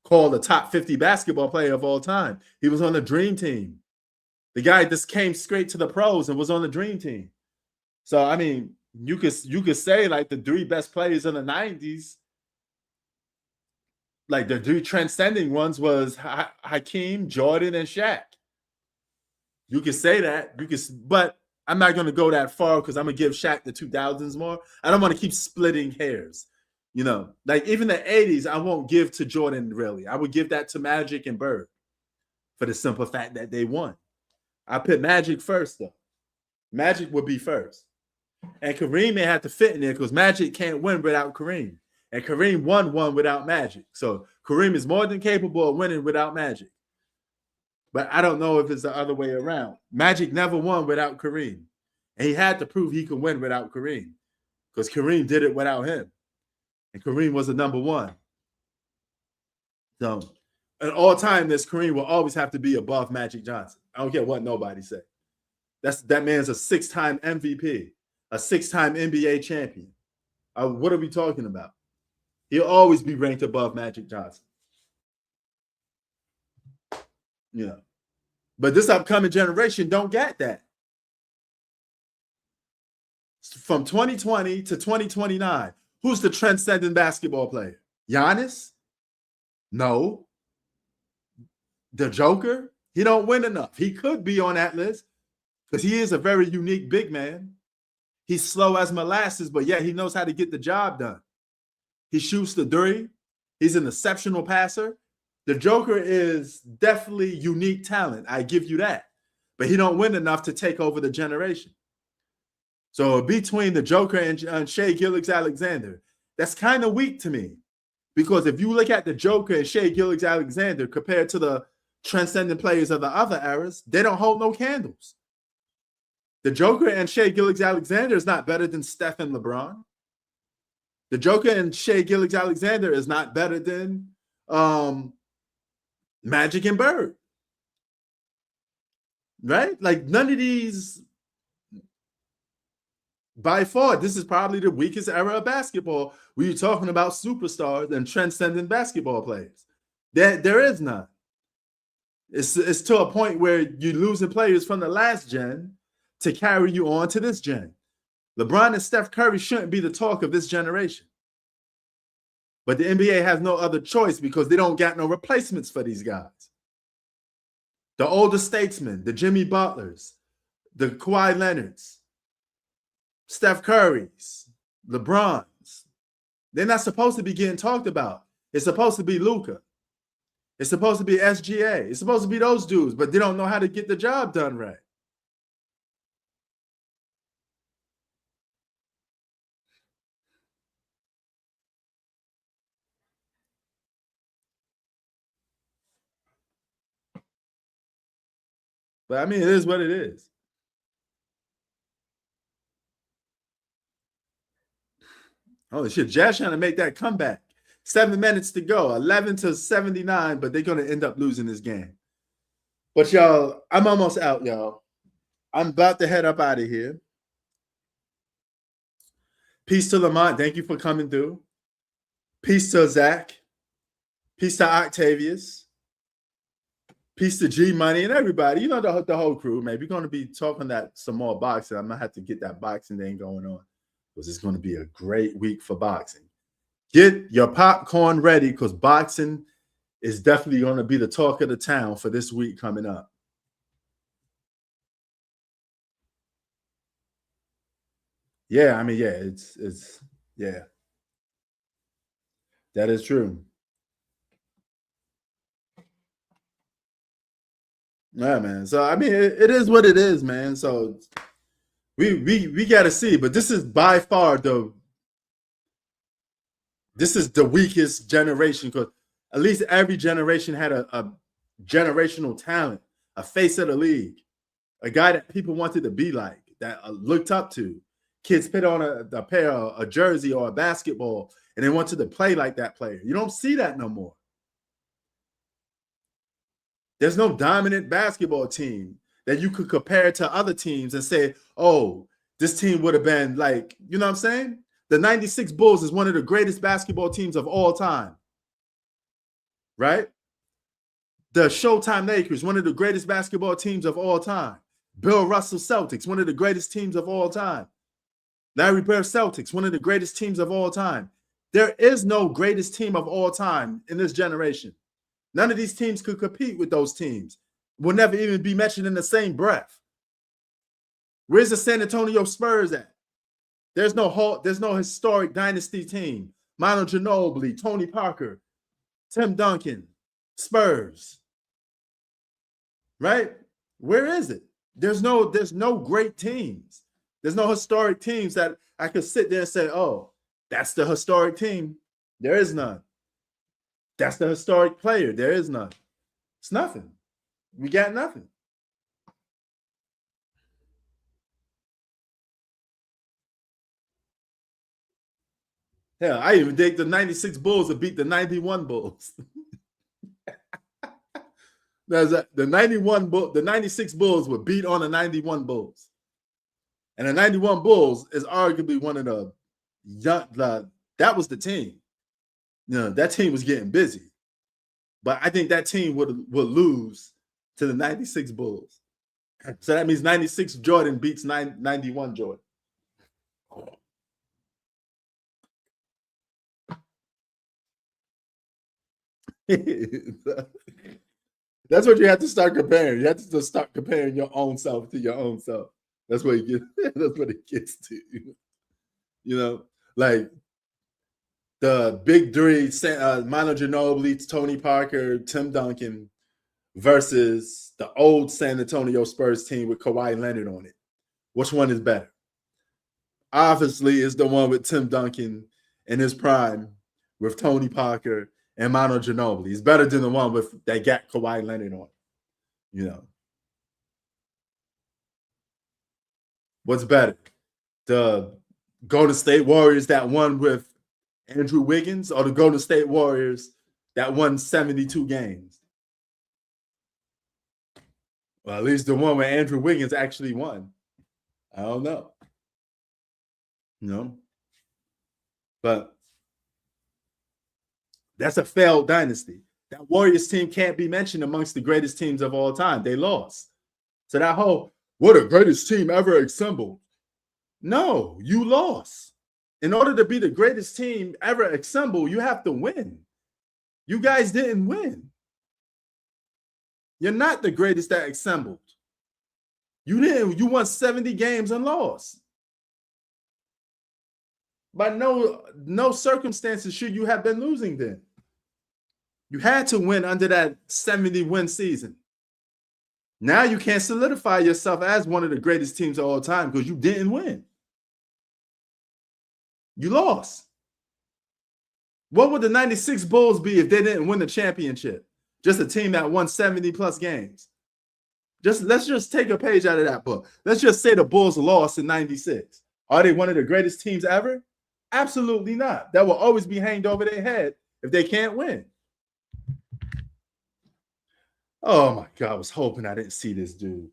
called a top 50 basketball player of all time. He was on the dream team. The guy just came straight to the pros and was on the dream team. So, I mean, you could say like the three best players in the 90s, like the three transcending ones was Hakeem, Jordan, and Shaq. You could say that. But I'm not going to go that far because I'm going to give Shaq the 2000s more. I don't want to keep splitting hairs. You know, like even the 80s, I won't give to Jordan, really. I would give that to Magic and Bird for the simple fact that they won. I put Magic first, though. Magic would be first. And Kareem may have to fit in there because Magic can't win without Kareem. And Kareem won one without Magic. So Kareem is more than capable of winning without Magic. But I don't know if it's the other way around. Magic never won without Kareem. And he had to prove he could win without Kareem because Kareem did it without him. And Kareem was the number one. So, at all time, this Kareem will always have to be above Magic Johnson. I don't care what nobody say. That man's a 6-time MVP, a 6-time NBA champion. What are we talking about? He'll always be ranked above Magic Johnson. You know. But this upcoming generation don't get that. From 2020 to 2029, who's the transcendent basketball player? Giannis? No. The Joker? He don't win enough. He could be on that list because he is a very unique big man. He's slow as molasses, but yet he knows how to get the job done. He shoots the three. He's an exceptional passer. The Joker is definitely unique talent. I give you that. But he don't win enough to take over the generation. So between the Joker and Shea Gilgeous-Alexander, that's kind of weak to me. Because if you look at the Joker and Shea Gilgeous-Alexander compared to the transcendent players of the other eras, they don't hold no candles. The Joker and Shea Gilgeous-Alexander is not better than Steph and LeBron. The Joker and Shea Gilgeous-Alexander is not better than Magic and Bird. Right? Like none of these, by far, this is probably the weakest era of basketball where you're talking about superstars and transcendent basketball players. There is none. It's to a point where you're losing players from the last gen to carry you on to this gen. LeBron and Steph Curry shouldn't be the talk of this generation. But the NBA has no other choice because they don't got no replacements for these guys. The older statesmen, the Jimmy Butlers, the Kawhi Leonards, Steph Currys, LeBrons, they're not supposed to be getting talked about. It's supposed to be Luka. It's supposed to be SGA. It's supposed to be those dudes, but they don't know how to get the job done right. But I mean, it is what it is. Holy shit, Jazz trying to make that comeback. 7 minutes to go, 11-79, but they're going to end up losing this game. But y'all, I'm almost out, y'all. I'm about to head up out of here. Peace to Lamont. Thank you for coming through. Peace to Zach. Peace to Octavius. Peace to G Money and everybody. You know, the whole crew, man. We're going to be talking that some more boxing. I'm going to have to get that boxing thing going on because it's going to be a great week for boxing. Get your popcorn ready because boxing is definitely going to be the talk of the town for this week coming up. Yeah, I mean, yeah, it's yeah. That is true. Yeah, man. So I mean, it is what it is, man. So we got to see, but this is by far the weakest generation because at least every generation had a generational talent, a face of the league, a guy that people wanted to be like, that looked up to. Kids put on a pair of a jersey or a basketball, and they wanted to play like that player. You don't see that no more. There's no dominant basketball team that you could compare to other teams and say, oh, this team would have been like, you know what I'm saying? The 96 Bulls is one of the greatest basketball teams of all time. right? The Showtime Lakers, one of the greatest basketball teams of all time. Bill Russell Celtics, one of the greatest teams of all time. Larry Bird Celtics, one of the greatest teams of all time. There is no greatest team of all time in this generation. None of these teams could compete with those teams. Will never even be mentioned in the same breath. Where's the San Antonio Spurs at? There's no historic dynasty team. Manu Ginobili, Tony Parker, Tim Duncan, Spurs. Right? Where is it? There's no great teams. There's no historic teams that I could sit there and say, oh, that's the historic team. There is none. That's the historic player. There is none. It's nothing. We got nothing. Hell, I even think the 96 Bulls would beat the 91 Bulls. The 96 Bulls would beat on the 91 Bulls. And the 91 Bulls is arguably one of the that was the team. You know, that team was getting busy. But I think that team would lose to the 96 Bulls. So that means 96 Jordan beats 91 Jordan. That's what you have to start comparing. You have to start comparing your own self to your own self. That's what it gets. That's what it gets to. You know, like the big three: Manu Ginobili, Tony Parker, Tim Duncan, versus the old San Antonio Spurs team with Kawhi Leonard on it. Which one is better? Obviously, it's the one with Tim Duncan in his prime with Tony Parker and Manu Ginobili. It's better than the one with that got Kawhi Leonard on. You know. What's better? The Golden State Warriors that won with Andrew Wiggins, or the Golden State Warriors that won 72 games? Well, at least the one where Andrew Wiggins actually won. I don't know. You know? But that's a failed dynasty. That Warriors team can't be mentioned amongst the greatest teams of all time. They lost. So that whole, what the greatest team ever assembled. No, you lost. In order to be the greatest team ever assembled, you have to win. You guys didn't win. You're not the greatest that assembled. You didn't. You won 70 games and lost. By no circumstances should you have been losing then. You had to win under that 70-win season. Now you can't solidify yourself as one of the greatest teams of all time because you didn't win. You lost. What would the 96 Bulls be if they didn't win the championship? Just a team that won 70-plus games. Let's just take a page out of that book. Let's just say the Bulls lost in 96. Are they one of the greatest teams ever? Absolutely not. That will always be hanged over their head if they can't win. Oh, my God. I was hoping I didn't see this dude.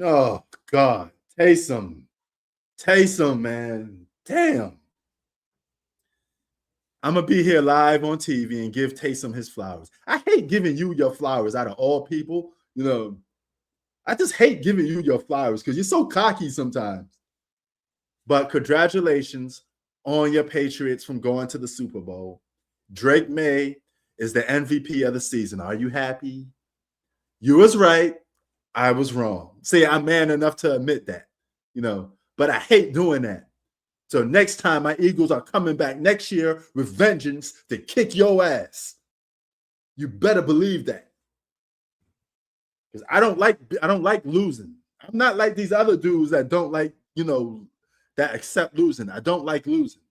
Oh, God. Taysom, man. Damn. I'm going to be here live on TV and give Taysom his flowers. I hate giving you your flowers out of all people. You know, I just hate giving you your flowers because you're so cocky sometimes. But congratulations on your Patriots from going to the Super Bowl. Drake May is the MVP of the season. Are you happy? You was right. I was wrong. See, I'm man enough to admit that, you know, but I hate doing that. So next time my Eagles are coming back next year with vengeance to kick your ass. You better believe that. Because I don't like losing. I'm not like these other dudes that don't like, you know, that accept losing. I don't like losing.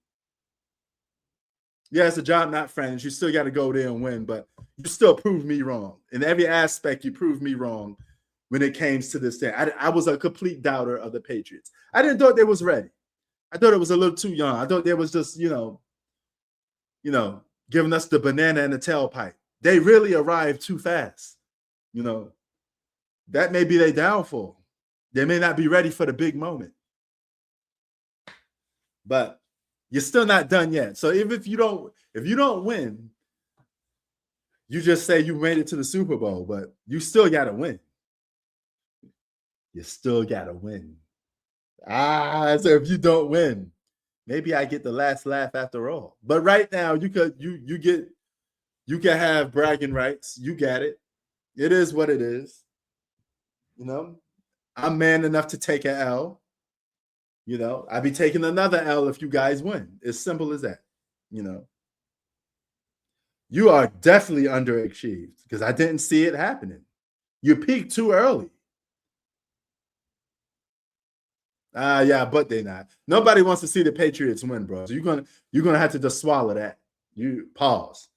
Yeah, it's a job, not friends. You still got to go there and win, but you still proved me wrong. In every aspect, you proved me wrong when it came to this thing. I was a complete doubter of the Patriots. I didn't think they was ready. I thought it was a little too young. I thought they was just, you know, giving us the banana and the tailpipe. They really arrived too fast. You know, that may be their downfall. They may not be ready for the big moment. But you're still not done yet. So if you don't win, You just say you made it to the Super Bowl, but you still got to win. You still got to win. So if you don't win, maybe I get the last laugh after all. But right now, you can have bragging rights. You got it. It is what it is. You know, I'm man enough to take an L. You know, I'll be taking another L if you guys win. As simple as that. You know, you are definitely underachieved because I didn't see it happening. You peaked too early. Yeah, but they're not. Nobody wants to see the Patriots win, bro. So you're gonna have to just swallow that. You pause.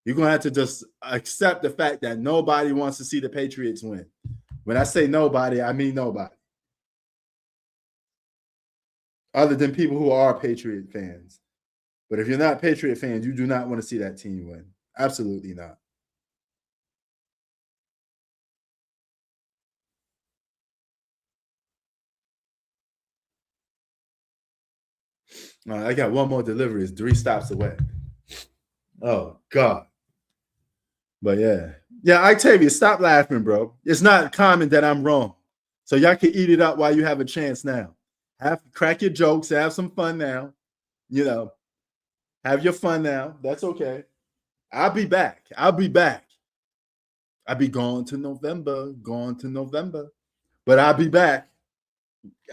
You're gonna have to just accept the fact that nobody wants to see the Patriots win. When I say nobody, I mean nobody. Other than people who are Patriot fans. But if you're not Patriot fans, you do not want to see that team win. Absolutely not. I got one more delivery. It's 3 stops away. Oh, God. But yeah. Yeah, Octavia, stop laughing, bro. It's not common that I'm wrong. So y'all can eat it up while you have a chance now. Crack your jokes, have some fun now. You know, have your fun now. That's okay. I'll be back. I'll be back. I'll be gone to November. But I'll be back.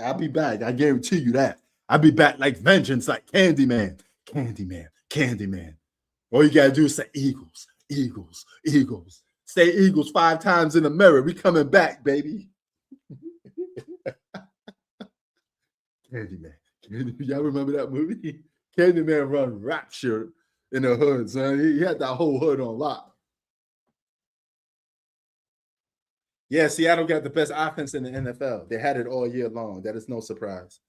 I'll be back. I guarantee you that. I'll be back like vengeance, like Candyman. Candyman. All you gotta do is say Eagles. Say Eagles 5 times in the mirror. We coming back, baby. Candyman. Y'all remember that movie? Candyman run rapture in the hood, son. He had that whole hood on lock. Yeah, Seattle got the best offense in the NFL. They had it all year long. That is no surprise.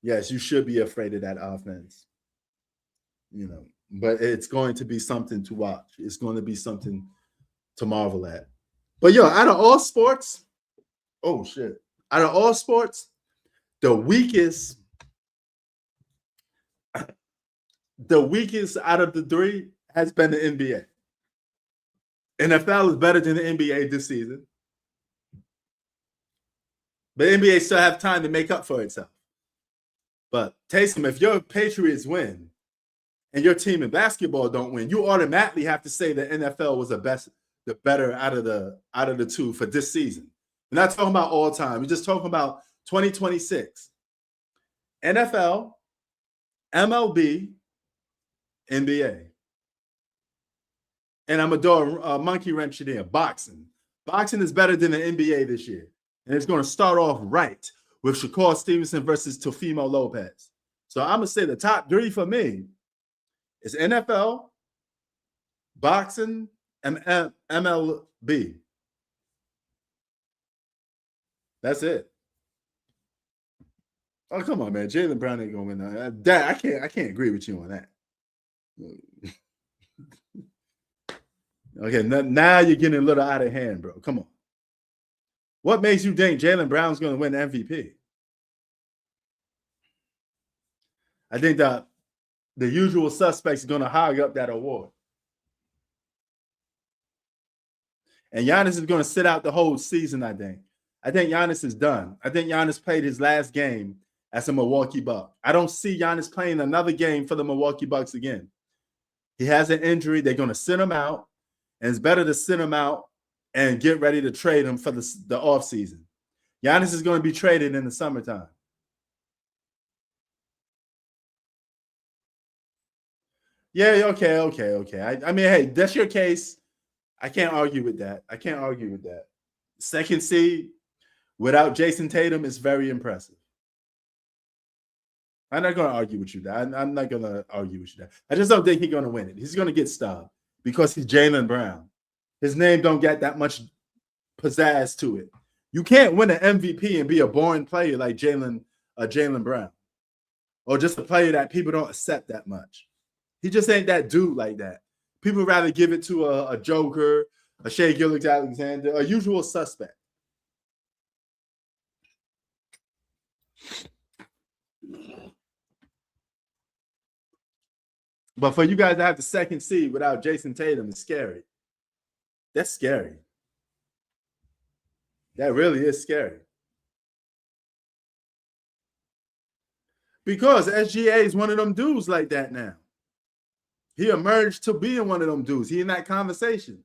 Yes, you should be afraid of that offense. You know, but it's going to be something to watch. It's going to be something to marvel at. But yo, out of all sports, oh shit. Out of all sports, the weakest out of the 3 has been the NBA. NFL is better than the NBA this season. But the NBA still have time to make up for itself. But Taysom, if your Patriots win and your team in basketball don't win, you automatically have to say the NFL was the better out of the 2 for this season. We're not talking about all time. We're just talking about 2026. NFL, MLB, NBA. And I'm going to throw a monkey wrench in there. Boxing. Boxing is better than the NBA this year. And it's going to start off right with Shakur Stevenson versus Teofimo Lopez. So I'm going to say the top 3 for me is NFL, boxing, and MLB. That's it. Oh, come on, man. Jaylen Brown ain't going to win that. I can't agree with you on that. Okay, now you're getting a little out of hand, bro. Come on. What makes you think Jaylen Brown's going to win MVP? I think that the usual suspects are going to hog up that award. And Giannis is going to sit out the whole season, I think. I think Giannis is done. I think Giannis played his last game as a Milwaukee Buck. I don't see Giannis playing another game for the Milwaukee Bucks again. He has an injury. They're going to sit him out. And it's better to sit him out and get ready to trade him for the offseason. Giannis is going to be traded in the summertime. Yeah, okay. I mean, hey, that's your case. I can't argue with that. Second seed without Jason Tatum is very impressive. I'm not going to argue with you that. I'm not going to argue with you that. I just don't think he's going to win it. He's going to get stubbed because he's Jaylen Brown. His name don't get that much pizzazz to it. You can't win an MVP and be a boring player like Jaylen Brown, or just a player that people don't accept that much. He just ain't that dude like that. People rather give it to a Joker, a Shea Gilgeous-Alexander, a usual suspect. But for you guys to have the second seed without Jason Tatum is scary. That's scary. That really is scary. Because SGA is one of them dudes like that now. He emerged to being one of them dudes. He in that conversation.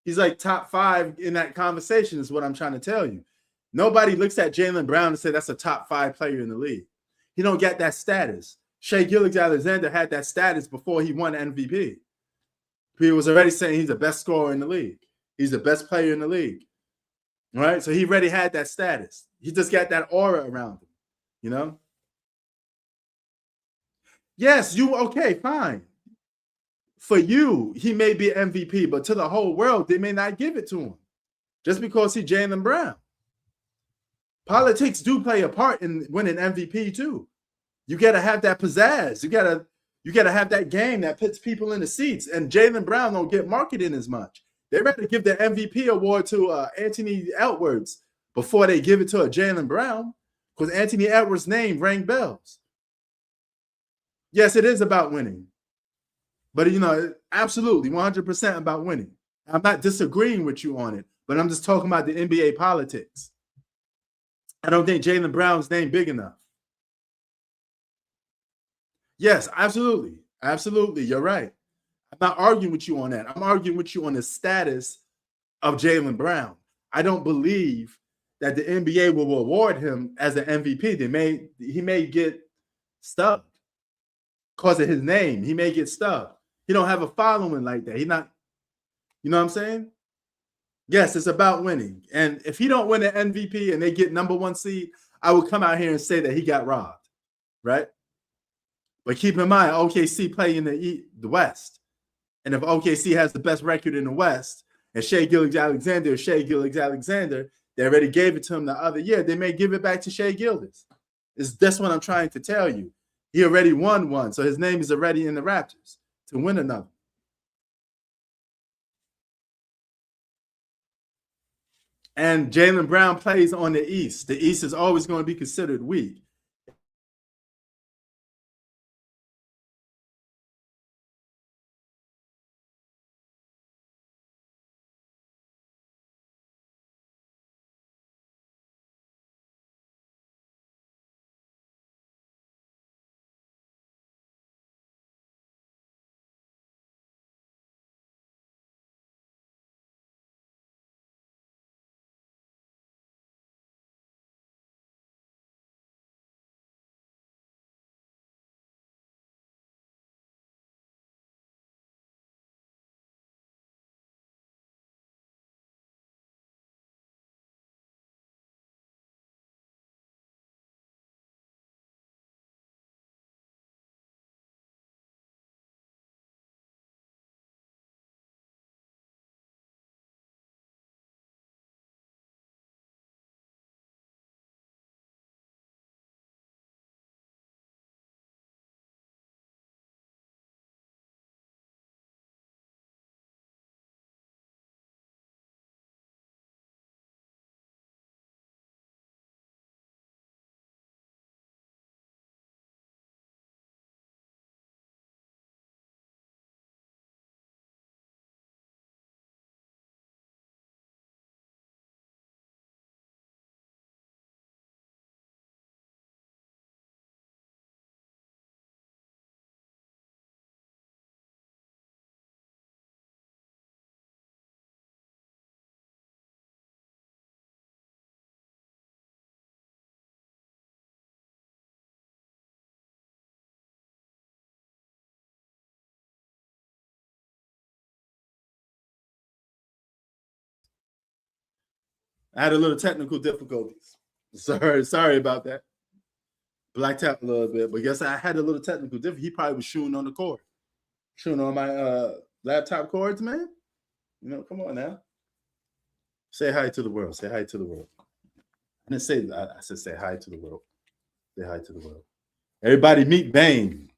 He's like top 5 in that conversation is what I'm trying to tell you. Nobody looks at Jaylen Brown and say that's a top 5 player in the league. He don't get that status. Shai Gilgeous-Alexander had that status before he won MVP. He was already saying he's the best scorer in the league. He's the best player in the league. Right? So he already had that status. He just got that aura around him, you know? Yes, okay, fine. For you, he may be MVP, but to the whole world, they may not give it to him just because he's Jaylen Brown. Politics do play a part in winning MVP too. You got to have that pizzazz. You got to have that game that puts people in the seats. And Jaylen Brown don't get marketed as much. They rather give the MVP award to Anthony Edwards before they give it to a Jaylen Brown because Anthony Edwards' name rang bells. Yes, it is about winning. But, absolutely, 100% about winning. I'm not disagreeing with you on it, but I'm just talking about the NBA politics. I don't think Jaylen Brown's name big enough. Yes, absolutely. Absolutely. You're right. I'm not arguing with you on that. I'm arguing with you on the status of Jaylen Brown. I don't believe that the NBA will award him as an MVP. He may get stubbed because of his name. He may get stubbed. He don't have a following like that. He not, you know what I'm saying? Yes, it's about winning. And if he don't win an MVP and they get number 1 seed, I will come out here and say that he got robbed, right? But keep in mind, OKC play in the West. And if OKC has the best record in the West, and Shai Gilgeous-Alexander, they already gave it to him the other year, they may give it back to Shai Gilgeous. That's what I'm trying to tell you. He already won one, so his name is already in the Raptors to win another. And Jaylen Brown plays on the East. The East is always going to be considered weak. I had a little technical difficulties. Sorry about that. Blacked out a little bit, but guess I had a little technical difficulty. He probably was shooting on the cord. Shooting on my laptop cords, man. Come on now. Say hi to the world. Say hi to the world. I didn't say that. I said say hi to the world. Say hi to the world. Everybody meet Bane.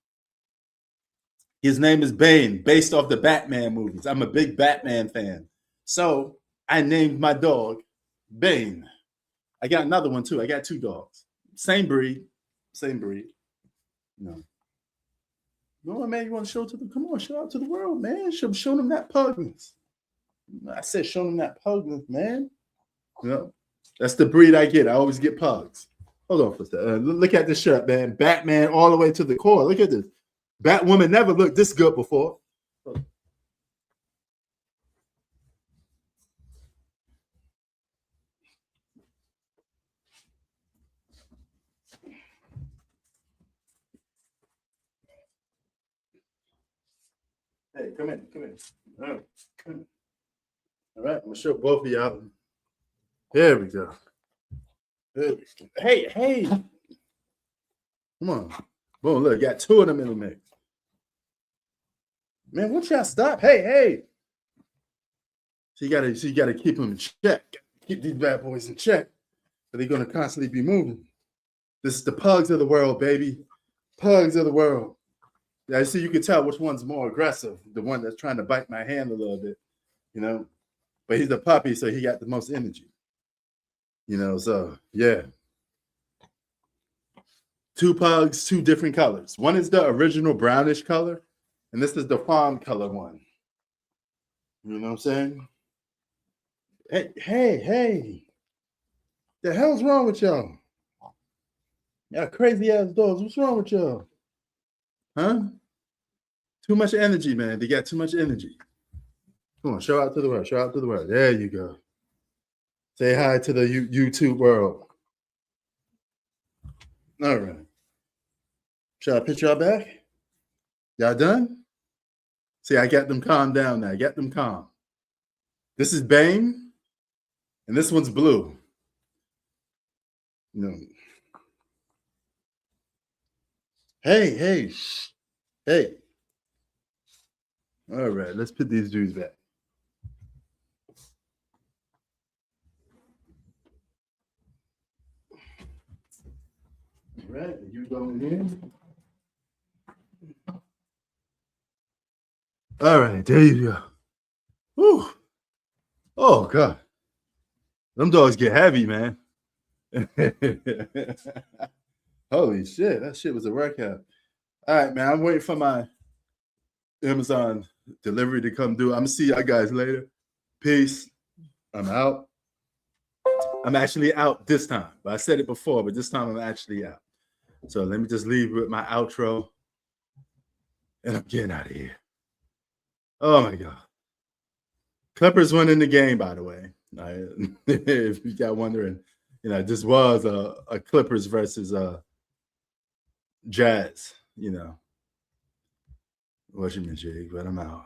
His name is Bane, based off the Batman movies. I'm a big Batman fan. So I named my dog Bane. I got another one too. I got 2 dogs. Same breed. No. No, man, you want to show to the? Come on, show out to the world, man. Show them that pugness. I said, show them that pugness, man. You know, that's the breed I get. I always get pugs. Hold on for a second. Look at this shirt, man. Batman all the way to the core. Look at this. Batwoman never looked this good before. Hey, come in. All right, come in. All right, I'm gonna show both of y'all. There we go. Hey. Come on. Boom, look, got two of them in the mix. Man, won't y'all stop? Hey. So you gotta keep them in check. Keep these bad boys in check. Or they're gonna constantly be moving. This is the pugs of the world, baby. Pugs of the world. Yeah, I see you can tell which one's more aggressive. The one that's trying to bite my hand a little bit, you know. But he's a puppy, so he got the most energy. You know, so yeah. Two pugs, two different colors. One is the original brownish color, and this is the fawn color one. You know what I'm saying? Hey. The hell's wrong with y'all? Y'all crazy ass dogs. What's wrong with y'all? Huh? Too much energy, man. They got too much energy. Come on, show out to the world. Show out to the world. There you go. Say hi to the YouTube world. All right. Should I pitch y'all back? Y'all done? See, I got them calm down now. I got them calm. This is Bane, and this one's Blue. You know. Hey. All right, let's put these dudes back. All right, you go in here. All right, there you go. Whew. Oh, God. Them dogs get heavy, man. Holy shit, that shit was a workout. All right, man, I'm waiting for my Amazon delivery to come through. I'm going to see y'all guys later. Peace. I'm out. I'm actually out this time. But I said it before, but this time I'm actually out. So let me just leave with my outro. And I'm getting out of here. Oh, my God. Clippers winning the game, by the way. If you got wondering, you know, this was a Clippers versus Jazz, you know. What you mean, Jake? But I'm out.